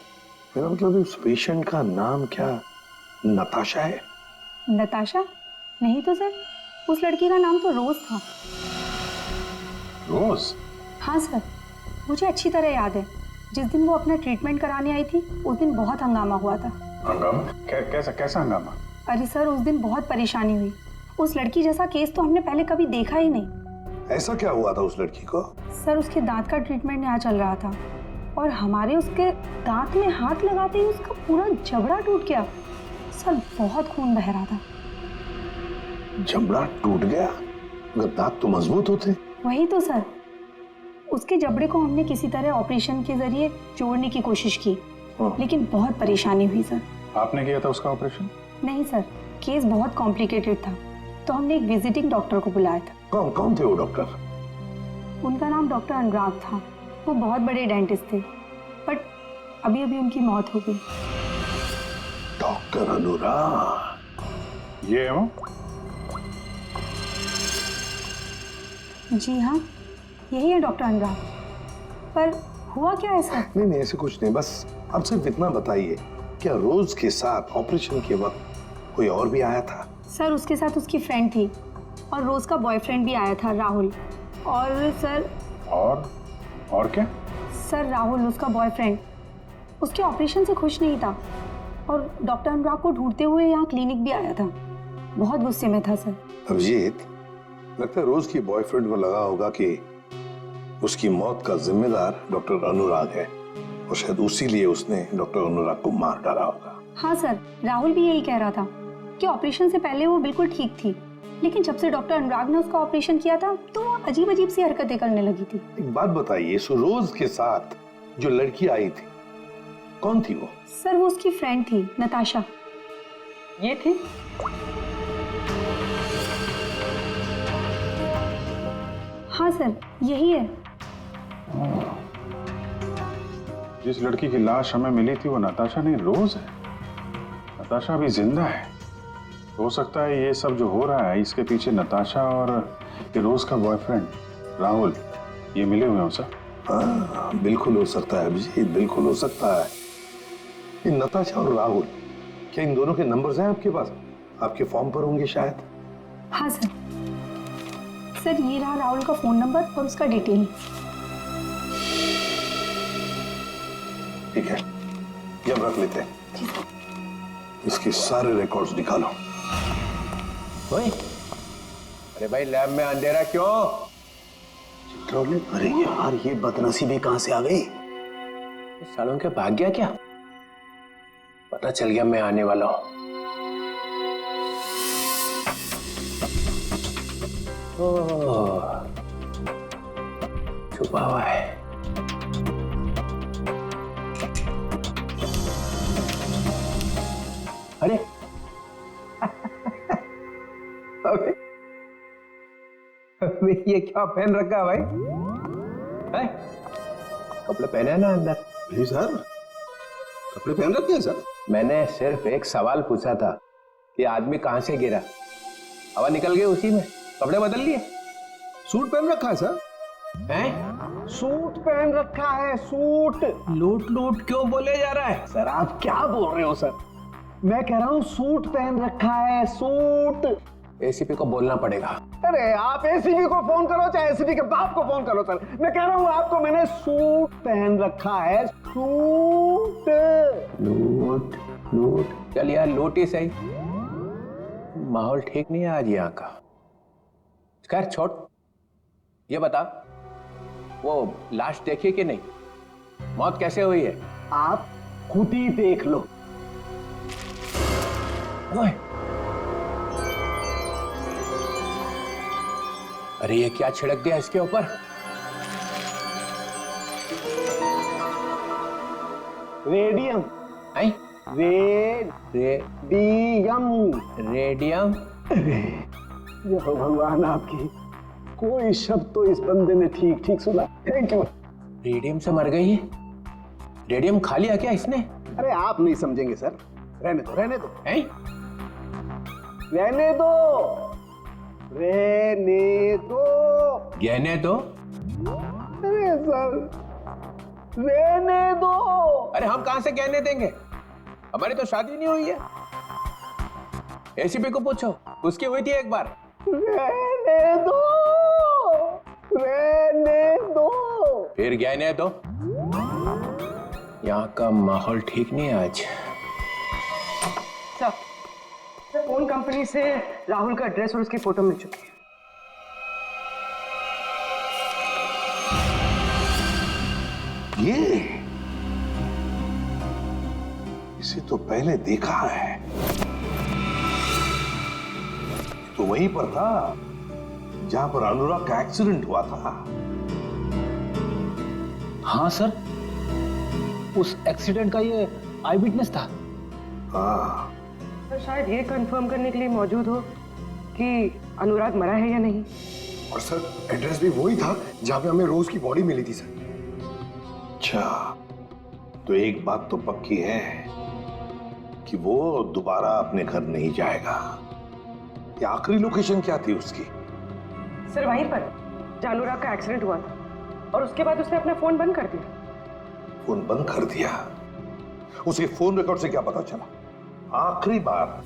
मेरा मतलब उस पेशेंट का नाम क्या नताशा है? नताशा? नहीं तो सर, उस लड़की का नाम तो रोज था। रोज? हाँ सर, मुझे अच्छी तरह याद है। जिस दिन वो अपना ट्रीटमेंट कराने आई थी उस दिन बहुत हंगामा हुआ था। हंगामा? कैसा हंगामा? अरे सर, उस दिन बहुत परेशानी हुई। उस लड़की जैसा केस तो हमने पहले कभी देखा ही नहीं। ऐसा क्या हुआ था उस लड़की को? सर, उसके दांत का ट्रीटमेंट यहाँ चल रहा था और हमारे उसके दांत में हाथ लगाते ही उसका पूरा जबड़ा टूट गया। सर, बहुत खून बह रहा था। जबड़ा टूट गया? मगर दांत तो मजबूत होते। वही तो सर, उसके जबड़े को हमने किसी तरह ऑपरेशन के जरिए जोड़ने की कोशिश की, लेकिन बहुत परेशानी हुई सर। आपने किया था उसका ऑपरेशन? नहीं सर, केस बहुत कॉम्प्लिकेटेड था, तो हमने एक विजिटिंग डॉक्टर को बुलाया था। कौन थे वो डॉक्टर? उनका नाम डॉक्टर अनुराग था। वो बहुत बड़े डेंटिस्ट थे, बट अभी अभी उनकी मौत हो गई। डॉक्टर अनुराग? ये हो? जी हाँ, यही है डॉक्टर अनुराग। पर हुआ क्या है सर? नहीं ऐसे कुछ नहीं, बस आप सिर्फ इतना बताइए, क्या रोज के साथ ऑपरेशन के वक्त कोई और भी आया था? सर, उसके साथ उसकी फ्रेंड थी और रोज का बॉयफ्रेंड भी आया था, राहुल। और सर और क्या? सर, राहुल उसका बॉयफ्रेंड उसके ऑपरेशन से खुश नहीं था और डॉक्टर अनुराग को ढूंढते हुए यहाँ क्लिनिक भी आया था। बहुत गुस्से में था सर। अभिजीत, लगता है रोज की बॉयफ्रेंड को लगा होगा कि उसकी मौत का जिम्मेदार डॉक्टर अनुराग है और शायद उसी लिए उसने डॉक्टर अनुराग को मार डाला होगा। हाँ सर, राहुल भी यही कह रहा था कि ऑपरेशन से पहले वो बिल्कुल ठीक थी, लेकिन जब से डॉक्टर अनुराग ने उसका ऑपरेशन किया था तो वो अजीब अजीब सी हरकतें करने लगी थी। एक बात बताइए, सो रोज के साथ जो लड़की आई थी, कौन थी वो? सर, वो उसकी फ्रेंड थी, नताशा। ये थी? हाँ सर, यही है। जिस लड़की की लाश हमें मिली थी वो नताशा नहीं, रोज है। नताशा अभी जिंदा है। हो सकता है ये सब जो हो रहा है इसके पीछे नताशा और ये रोज का बॉयफ्रेंड राहुल ये मिले हुए हो सर। हाँ, बिल्कुल हो सकता है अभिजीत, बिल्कुल हो सकता है। ये नताशा और राहुल, क्या इन दोनों के नंबर्स हैं आपके पास? आपके फॉर्म पर होंगे शायद। हाँ सर। सर, ये रहा राहुल का फोन नंबर और उसका डिटेल। ठीक है, ये हम रख लेते हैं। इसके सारे रिकॉर्ड्स निकालो। ओए, अरे भाई लैब में अंधेरा क्यों? अरे यार, ये बदनसीबी कहां से आ गई? सालों के भाग गया क्या? पता चल गया मैं आने वाला हूं। छुपा हुआ है। अरे अबे ये क्या पहन रखा है भाई? है? कपड़े पहने हैं ना अंदर? नहीं सर, कपड़े पहन रखे हैं सर। मैंने सिर्फ एक सवाल पूछा था कि आदमी कहां से गिरा, हवा निकल गई उसी में, कपड़े बदल लिए। सूट पहन रखा है सर। हैं? सूट पहन रखा है, सूट। लूट लूट क्यों बोले जा रहा है? सर, आप क्या बोल रहे हो सर? मैं कह रहा हूँ सूट पहन रखा है, सूट। एसीपी को बोलना पड़ेगा। अरे आप एसीपी को फोन करो चाहे एसीपी के बाप को फोन करो सर, मैं कह रहा हूँ आपको मैंने सूट पहन रखा है, सूट। लूट लूट, चल यार लूट ही सही। माहौल ठीक नहीं है आज यहाँ का। खैर छोड़, ये बता वो लाश देखी कि नहीं? मौत कैसे हुई है? आप खुद ही देख लो। ओए, अरे ये क्या छिड़क दिया इसके ऊपर? रेडियम हैं? रेडियम। रेडियम? ये हो भगवान आपकी, कोई शब्द तो इस बंदे ने ठीक ठीक सुना। Thank you. रेडियम से मर गई है? रेडियम खा लिया क्या इसने? अरे आप नहीं समझेंगे सर, रहने दो रहने दो। हैं? रहने दो रहने दो। गहने दो? अरे सर रहने दो। अरे हम कहां से गहने देंगे, हमारी तो शादी नहीं हुई है। एसीपी को पूछो, उसकी हुई थी एक बार। रहने दो रहने दो। फिर गहने दो। यहाँ का माहौल ठीक नहीं है आज। सर, फोन कंपनी से राहुल का एड्रेस और उसकी फोटो मिल चुकी है। ये इसे तो पहले देखा है, तो वहीं पर था जहां पर अनुराग का एक्सीडेंट हुआ था। हाँ सर, उस एक्सीडेंट का ये आई विटनेस था। हाँ, सर शायद ये कंफर्म करने के लिए मौजूद हो कि अनुराग मरा है या नहीं। और सर एड्रेस भी वही था जहां पे हमें रोज की बॉडी मिली थी सर। अच्छा, तो एक बात तो पक्की है कि वो दोबारा अपने घर नहीं जाएगा। ये आखिरी लोकेशन क्या थी उसकी? सर वहीं पर जहाँ अनुराग का एक्सीडेंट हुआ था, और उसके बाद उसने अपना फोन बंद कर दिया। फोन बंद कर दिया? उसके फोन रिकॉर्ड से क्या पता चला? आखिरी बार,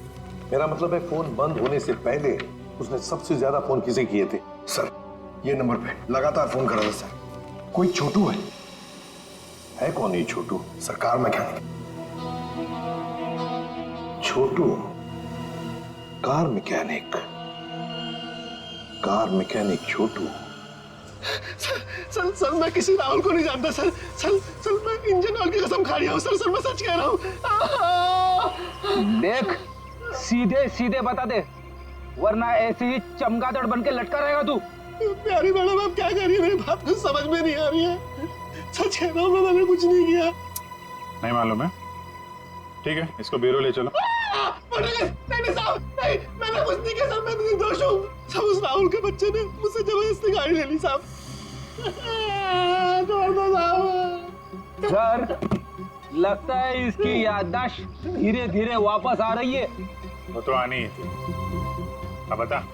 मेरा मतलब है फोन बंद होने से पहले उसने सबसे ज्यादा फोन किसे किए थे? सर ये नंबर पे लगातार फोन कर रहा था सर। कोई छोटू है कौन ये छोटू? सरकार मैकेनिक। छोटू कार मैकेनिक? कार मैकेनिक छोटू? सर मैं किसी राहुल को नहीं जानता सर। सर मैं इंजन ऑयल की कसम खा रहा हूँ सर मैं सच कह रहा हूँ। देख, सीधे सीधे बता दे, वरना ऐसे ही चमगादड़ बन के लटका रहेगा तू। प्यारी मैडम आप क्या कर रही है, मेरी बात कुछ समझ में नहीं आ रही है। सच कह रहा हूँ मैंने कुछ नहीं किया। नहीं मालूम है? ठीक है, इसको ब्यूरो ले चलो। नहीं साहब, नहीं मैंने कुछ नहीं किया सर, मैं निर्दोष हूँ। सब उस राहुल के बच्चे ने मुझसे जबरदस्ती गाड़ी ले ली साहब। छोड़ दो साहब। सर, लगता है इसकी याददाश्त धीरे धीरे वापस आ रही है। वो तो आनी ही थी। अब बता।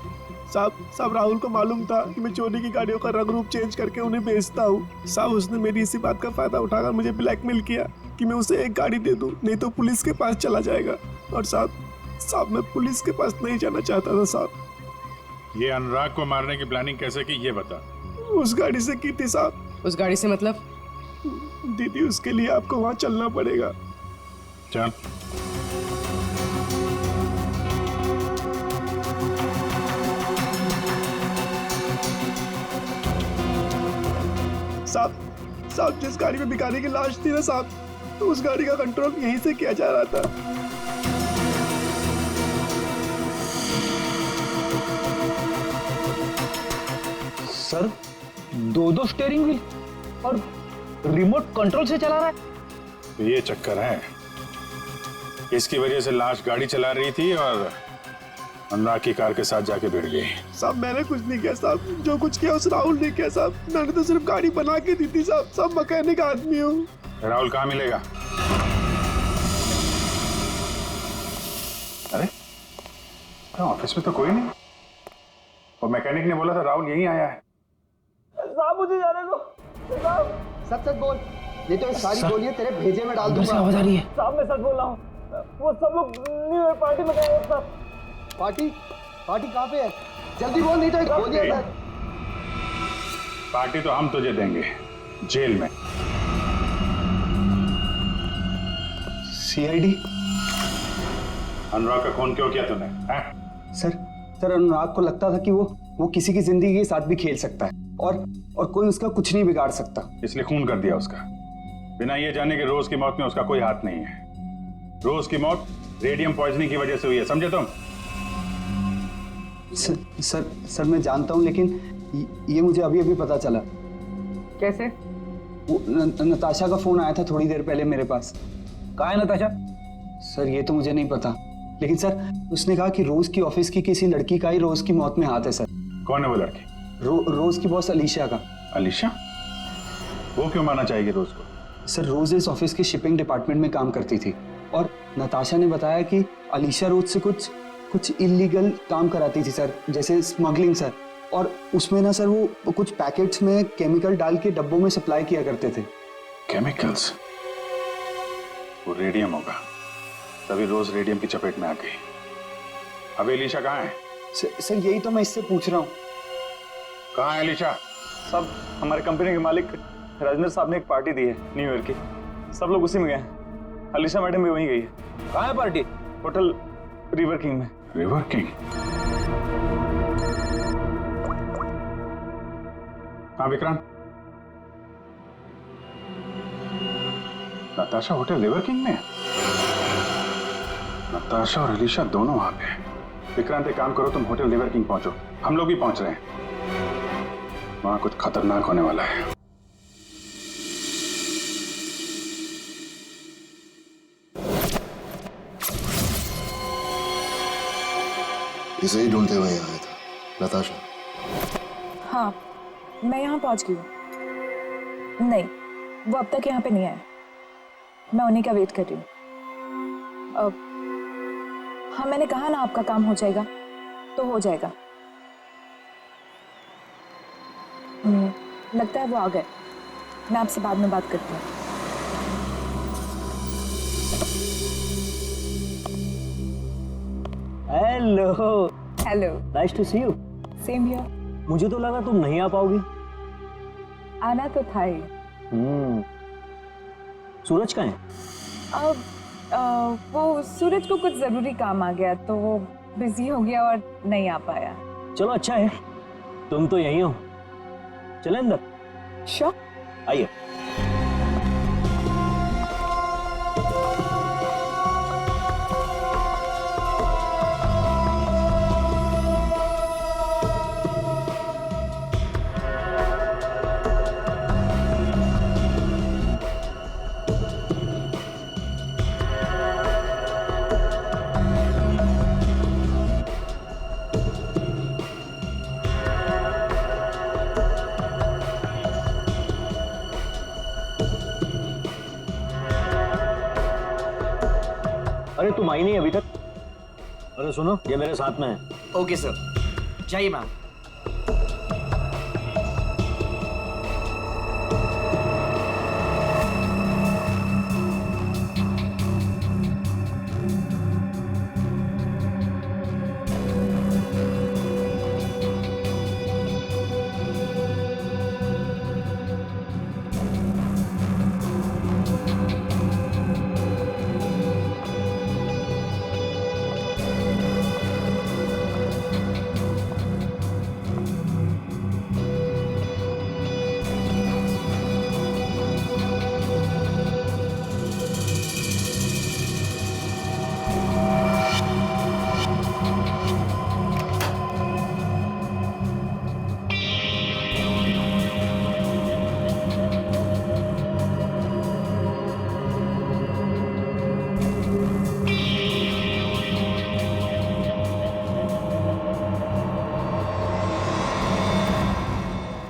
साहब राहुल को मालूम था कि मैं चोरी की गाड़ियों का रंग रूप चेंज करके उन्हें बेचता हूँ। साहब उसने मेरी इसी बात का फायदा उठाकर मुझे ब्लैकमेल किया कि मैं उसे एक गाड़ी दे दूं, नहीं तो पुलिस के पास चला जाएगा। और साहब मैं पुलिस के पास नहीं जाना चाहता था साहब। ये अनुराग को मारने की प्लानिंग कैसे की ये बता। उस गाड़ी से की थी साहब। उस गाड़ी से मतलब? दीदी उसके लिए आपको वहां चलना पड़ेगा। चल। साहब जिस गाड़ी में भिखारी की लाश थी ना साहब, तो उस गाड़ी का कंट्रोल यहीं से किया जा रहा था। सर, दो स्टीयरिंग व्हील और रिमोट कंट्रोल से चला रहा है। तो ये चक्कर है, इसकी वजह से लाश गाड़ी चला रही थी और अनुराग की कार के साथ जाके भिड़ गई। साहब मैंने कुछ नहीं किया साहब, जो कुछ किया उस राहुल ने किया साहब। मैंने तो सिर्फ गाड़ी बना के दी थी साहब। सब मैकेनिक आदमी हूँ। राहुल कहाँ मिलेगा? अरे ऑफिस में तो कोई नहीं, और मैकेनिक ने बोला था राहुल यहीं आया है। साहब मुझे जाने दो। साहब सच बोल, नहीं तो सारी गोलियां तेरे भेजे में डाल दूंगा। आवाज आ रही है। साहब मैं सच बोल रहा हूँ, वो सब लोग न्यू ईयर पार्टी में गए हैं साहब। पार्टी कहाँ पे है? जल्दी बोल, नहीं तो गोलियां। पार्टी तो हम तुझे देंगे, जेल में। सीआईडी? अनुराग का खून क्यों किया तूने? सर अनुराग को लगता था कि वो किसी की जिंदगी के साथ भी खेल सकता है और कोई उसका कुछ नहीं बिगाड़ सकता, इसलिए खून कर दिया उसका, बिना ये जाने कि रोज की मौत में उसका कोई हाथ नहीं है। रोज की मौत रेडियम पॉइजनिंग की वजह से हुई है, समझे तुम? सर मैं जानता हूँ, लेकिन ये मुझे अभी अभी पता चला। कैसे? वो नताशा का फोन आया था थोड़ी देर पहले मेरे पास। कहाँ है नताशा? सर ये तो मुझे नहीं पता, लेकिन सर उसने कहा कि रोज की ऑफिस की किसी लड़की का ही रोज की मौत में हाथ है सर। कौन है वो लड़की? रोज की बॉस अलीशा का। अलीशा? वो क्यों मारना चाहेगी रोज को? सर रोज इस ऑफिस के शिपिंग डिपार्टमेंट में काम करती थी और नताशा ने बताया कि अलीशा रोज से कुछ इलीगल काम कराती थी सर, जैसे स्मगलिंग सर। और उसमें ना सर वो कुछ पैकेट्स में केमिकल डाल के डब्बों में सप्लाई किया करते थे। केमिकल्स? वो रेडियम होगा, तभी रोज रेडियम की चपेट में आ गई। अब अलीशा कहाँ है? सर यही तो मैं इससे पूछ रहा हूँ। कहाँ है अलीशा? सब हमारे कंपनी के मालिक राजेंद्र साहब ने एक पार्टी दी है न्यू ईयर की, सब लोग उसी में गए हैं। अलीशा मैडम भी वहीं गई है। कहाँ है पार्टी? होटल रिवर किंग में। River King? हाँ Vikrant, Natasha hotel River King में है? नताशा और अलीशा दोनों वहां पे हैं। विक्रांत एक काम करो, तुम होटल रिवर किंग पहुंचो, हम लोग भी पहुंच रहे हैं। वहां कुछ खतरनाक होने वाला है। इसे ही ढूंढते हुए यहाँ आया था। नताशा? हाँ, मैं यहाँ पहुँच गई हूँ। नहीं, वो अब तक यहाँ पे नहीं आया। मैं उन्हीं का वेट कर रही हूँ। हाँ, मैंने कहा ना आपका काम हो जाएगा तो हो जाएगा। लगता है वो आ गए। मैं आपसे बाद में बात करती हूँ। Hello. Hello. Nice to see you. Same here. मुझे तो लगा तुम नहीं आ पाओगी। आना तो था ही। सूरज कहाँ है? अब वो सूरज को कुछ जरूरी काम आ गया तो वो बिजी हो गया और नहीं आ पाया। चलो अच्छा है, तुम तो यहीं हो। चले अंदर? श्योर। आइए। अरे तुम आई नहीं अभी तक? अरे सुनो, ये मेरे साथ में है। ओके सर, जाइए मैम।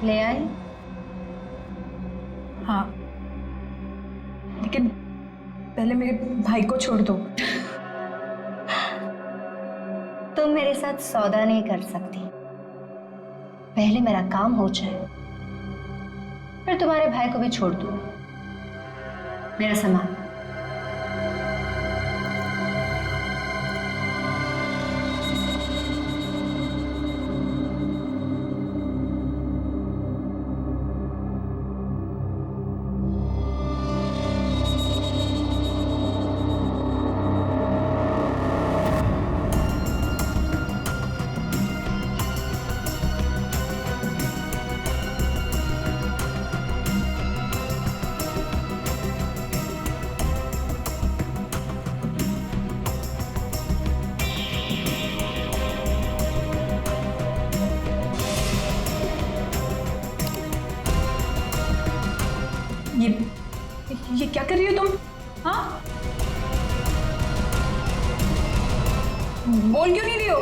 ले आई? हाँ, लेकिन पहले मेरे भाई को छोड़ दो। तुम मेरे साथ सौदा नहीं कर सकती। पहले मेरा काम हो जाए, फिर तुम्हारे भाई को भी छोड़ दो। मेरा सामान। क्या कर रही हो तुम? हाँ, बोल क्यों नहीं रही हो?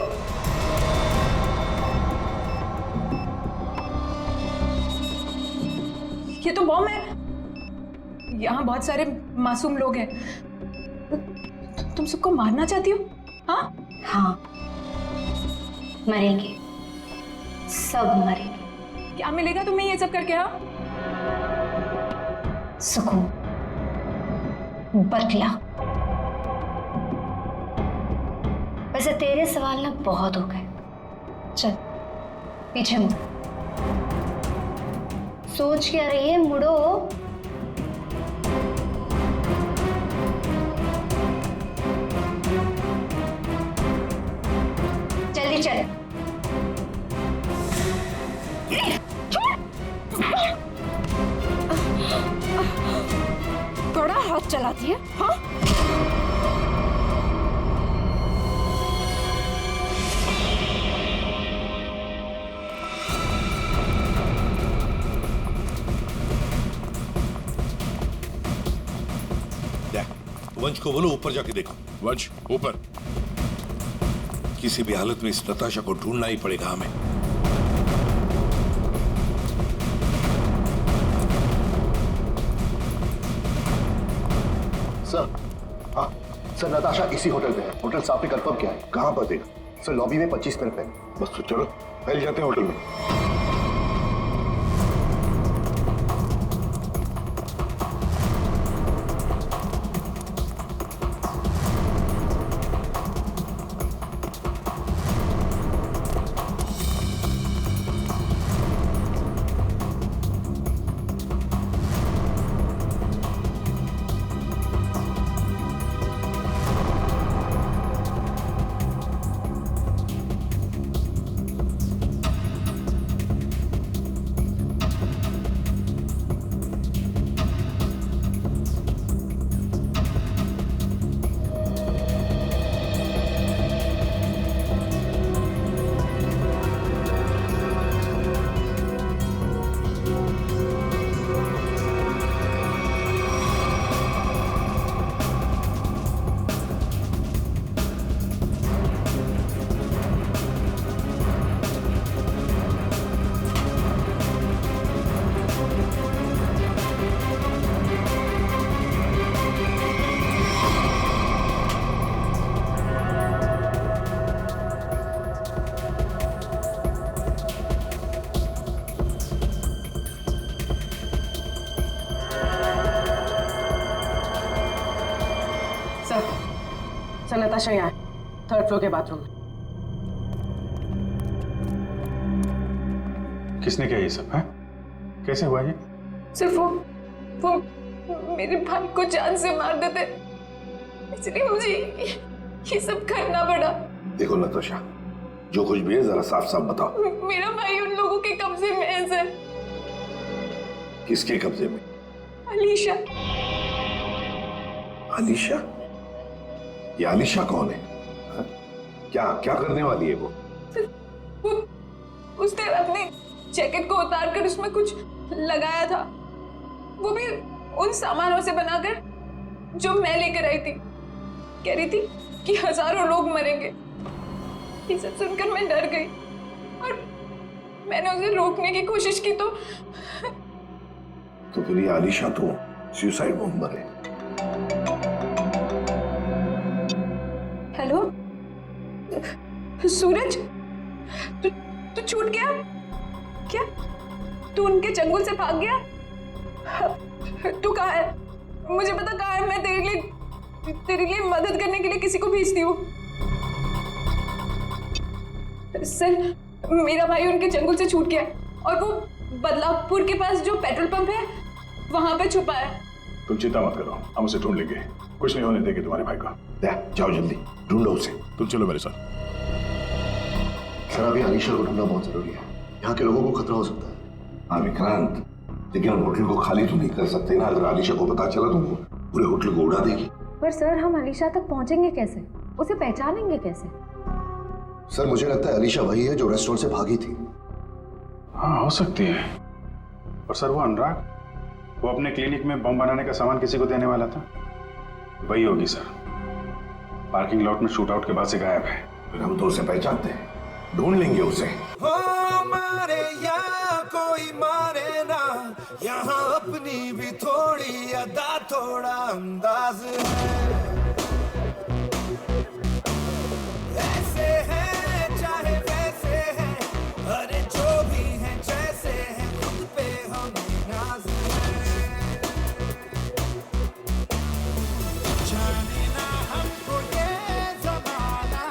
ये तो बॉम्ब है। यहाँ बहुत सारे मासूम लोग हैं। तुम सबको मारना चाहती हो? हाँ हाँ, मरेंगे, सब मरेंगे। क्या मिलेगा तुम्हें ये सब करके? हाँ, सुकून, बटला। वैसे तेरे सवाल ना बहुत हो गए, चल पीछे मुड़। सोच क्या रही है, मुड़ो। जल्दी चल। बड़ा हाथ चलाती है। हाँ, वंश को बोलो ऊपर जाके देखो। वंश ऊपर। किसी भी हालत में इस नताशा को ढूंढना ही पड़ेगा हमें। सर, हाँ सर, नताशा इसी होटल पे है। होटल साहब ने कंफर्म किया है। कहाँ पर देखा? सर लॉबी में 25 मिनट पहले। बस तो चलो पहले जाते हैं होटल में। सर नताशा यहाँ है, 3rd फ्लोर के बाथरूम में। किसने किया ये सब है? कैसे हुआ ये? सिर्फ वो मेरे भाई को जान से मार देते, इसलिए मुझे ये सब करना पड़ा। देखो नताशा, जो कुछ भी है जरा साफ साफ बताओ। मेरा भाई उन लोगों के कब्जे में है सर। किसके कब्जे में? अलीशा। अलीशा? ये अलीशा कौन है? हा? क्या क्या करने वाली है वो? उसने अपने जैकेट को उतार कर उसमें कुछ लगाया था, वो भी उन सामानों से बनाकर जो मैं लेकर आई थी। कह रही थी कि हजारों लोग मरेंगे। ये सब सुनकर मैं डर गई और मैंने उसे रोकने की कोशिश की तो फिर ये अलीशा तो सुसाइड बॉम्बर है। हेलो सूरज, तू छूट गया क्या? तू उनके चंगुल से भाग गया? तू कहाँ है? मुझे पता कहाँ है। मैं तेरे लिए मदद करने के लिए किसी को भेजती हूँ। सर, मेरा भाई उनके चंगुल से छूट गया और वो बदलापुर के पास जो पेट्रोल पंप है वहां पे छुपा है। तुम चिंता मत करो, हम उसे ढूंढ लेंगे। कुछ नहीं होने देंगे तुम्हारे भाई को। जाओ जल्दी ढूंढो उसे। तुम चलो मेरे साथ। सर अभी अलीशा को ढूंढना बहुत जरूरी है। यहाँ के लोगों को खतरा हो सकता है। हाँ विक्रांत, लेकिन हम होटल को खाली तो नहीं कर सकते ना। अगर अलीशा को पता चला तो वो पूरे होटल को उड़ा देगी। पर सर, हम अलीशा तक पहुंचेंगे कैसे? उसे पहचानेंगे कैसे? सर मुझे लगता है अलीशा वही है जो रेस्टोरेंट से भागी थी। हाँ हो सकती है, पर सर वो अनुराग वो अपने क्लिनिक में बम बनाने का सामान किसी को देने वाला था। वही होगी सर। पार्किंग लॉट में शूट आउट के बाद से गायब है। फिर हम तो उसे पहचानते हैं, ढूंढ लेंगे उसे। हो मारे या कोई मारे ना, यहाँ अपनी भी थोड़ी अदा थोड़ा अंदाज है। ऐसे हैं चाहे वैसे हैं, अरे जो भी हैं जैसे हैं, खुद पे हमें नाज है। जाने ना हमको ये ज़माना,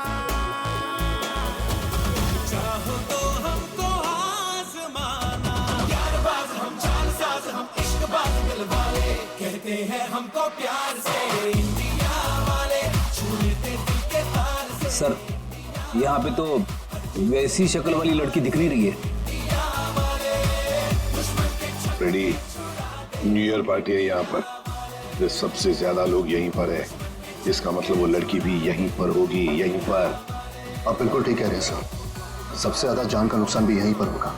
चाहो तो हमको आज़माना। यारबाज़ हम, चालसाज़ हम, इश्कबाज़ दिल वाले, कहते हैं हमको प्यार से इंडिया वाले, छू लेते दिल के तार से। सर यहाँ पे तो वैसी शक्ल वाली लड़की दिख नहीं रही है। फ्रेडी, न्यू ईयर पार्टी है यहाँ पर, तो सबसे ज्यादा लोग यहीं पर है, इसका मतलब वो लड़की भी यहीं पर होगी, यहीं पर। आप बिल्कुल ठीक कह रहे हैं सर, सबसे ज्यादा जान का नुकसान भी यहीं पर होगा।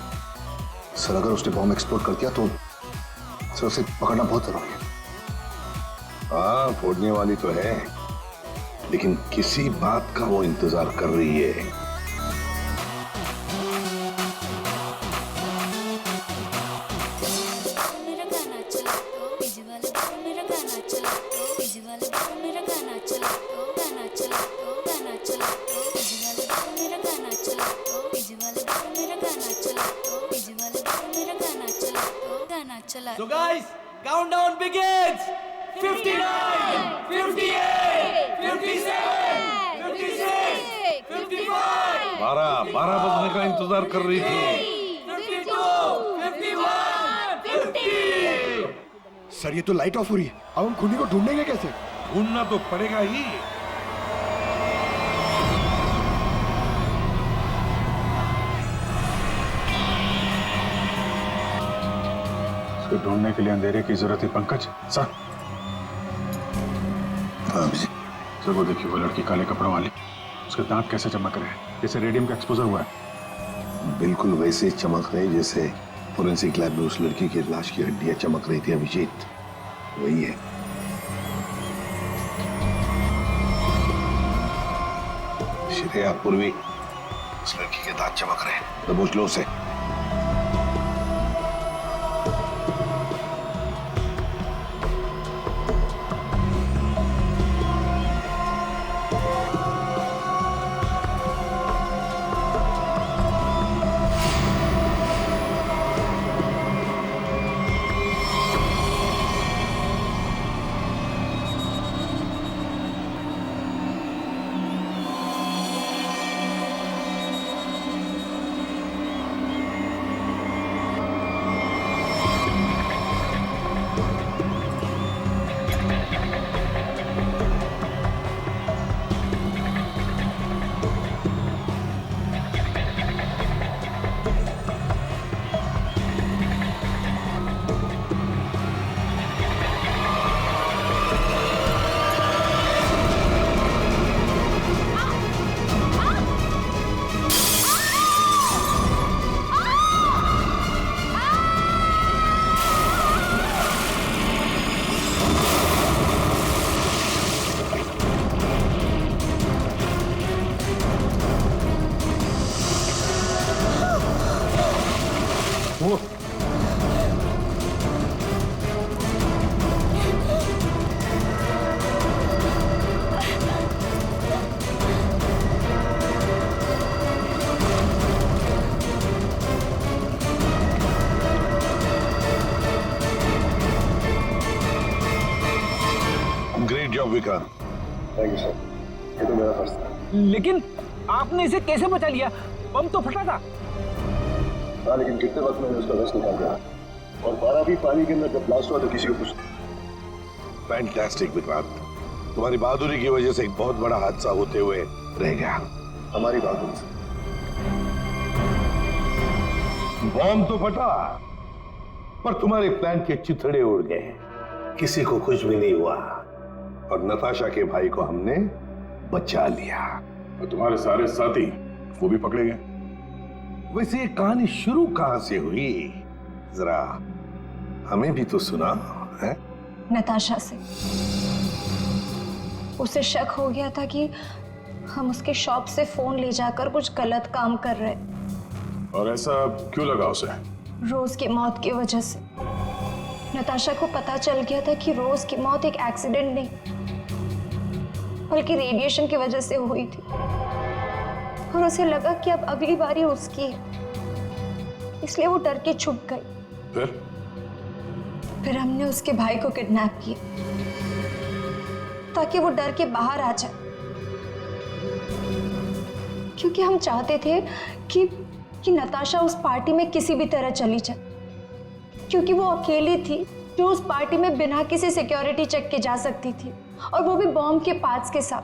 सर अगर उसने बॉम्ब एक्सप्लोड कर दिया तो सर उसे पकड़ना बहुत जरूरी है। हाँ, फोड़ने वाली तो है, लेकिन किसी बात का वो इंतजार कर रही है। So guys, countdown begins. 59, 58, 57, 56, 55. 12 बजने का इंतजार कर रही थी। 52, 51, 50. सर ये तो लाइट ऑफ हो रही है, अब हम खूनी को ढूंढेंगे कैसे? ढूंढना तो पड़ेगा ही। उसको ढूंढने के लिए अंधेरे की जरूरत है पंकज। सर सर वो देखिए, वो लड़की काले कपड़ों वाली, उसके दांत कैसे चमक रहे हैं, जैसे रेडियम का एक्सपोजर हुआ है। बिल्कुल वैसे चमक रहे जैसे फोरेंसिक लैब में उस लड़की की लाश की हड्डियां चमक रही थी अभिजीत, वही है। श्रेया पूर्वी, उस लड़की के दांत चमक रहे हैं, दबोच लो उसे। Great job Vikrant. Thank you sir, ये तो मेरा फर्ज था। लेकिन आपने इसे कैसे बचा लिया? बम तो फटा था। हाँ, लेकिन कितने वक्त मैंने उसका रस निकाल दिया, और 12 भी पानी के अंदर जब ब्लास्ट हुआ तो किसी को कुछ। फैंटास्टिक विक्रांत, तुम्हारी बहादुरी की वजह से एक बहुत बड़ा हादसा होते हुए रह गया। हमारी बहादुरी से बॉम्ब तो फटा, पर तुम्हारे प्लान के चिथड़े उड़ गए, किसी को कुछ भी नहीं हुआ, और नताशा के भाई को हमने बचा लिया। और तुम्हारे सारे साथी वो भी पकड़े गए। वैसे ये कहानी शुरू कहां से हुई, जरा हमें भी तो सुना है। नताशा से। उसे शक हो गया था कि हम उसके शॉप से फोन ले जाकर कुछ गलत काम कर रहे। और ऐसा क्यों लगा उसे? रोज की मौत की वजह से। नताशा को पता चल गया था कि रोज की मौत एक एक्सीडेंट नहीं बल्कि रेडिएशन की वजह से हुई थी, और उसे लगा कि अब अगली बारी उसकी है, इसलिए वो डर के छुप गई। फिर हमने उसके भाई को किडनैप किया ताकि वो डर के बाहर आ जाए, क्योंकि हम चाहते थे कि नताशा उस पार्टी में किसी भी तरह चली जाए, क्योंकि वो अकेली थी जो उस पार्टी में बिना किसी सिक्योरिटी चेक के जा सकती थी, और वो भी बॉम्ब के पार्ट्स के साथ,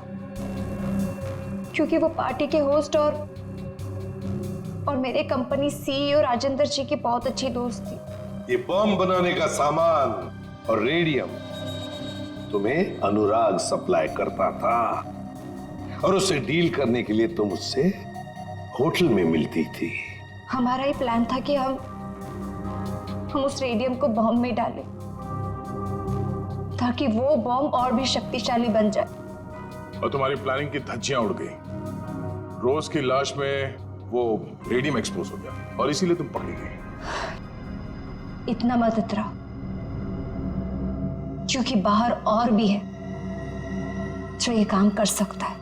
क्योंकि वो पार्टी के होस्ट और मेरे कंपनी सीईओ राजेंद्र जी की बहुत अच्छी दोस्त थी। ये बम बनाने का सामान और रेडियम तुम्हें अनुराग सप्लाई करता था, और उससे डील करने के लिए तुम उससे होटल में मिलती थी। हमारा ही प्लान था कि हम उस रेडियम को बॉम्ब में डालें ताकि वो बॉम्ब और भी शक्तिशाली बन जाए। और तुम्हारी प्लानिंग की धज्जियां उड़ गई। रोज की लाश में वो रेडियम एक्सपोज हो गया और इसीलिए तुम पकड़ी गई। इतना मत इतराओ, क्योंकि बाहर और भी है जो ये काम कर सकता है।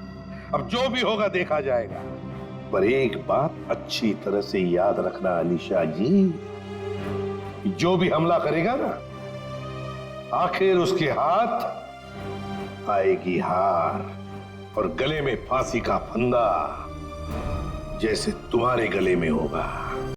अब जो भी होगा देखा जाएगा, पर एक बात अच्छी तरह से याद रखना अलीशा जी, जो भी हमला करेगा ना, आखिर उसके हाथ आएगी हार और गले में फांसी का फंदा, जैसे तुम्हारे गले में होगा।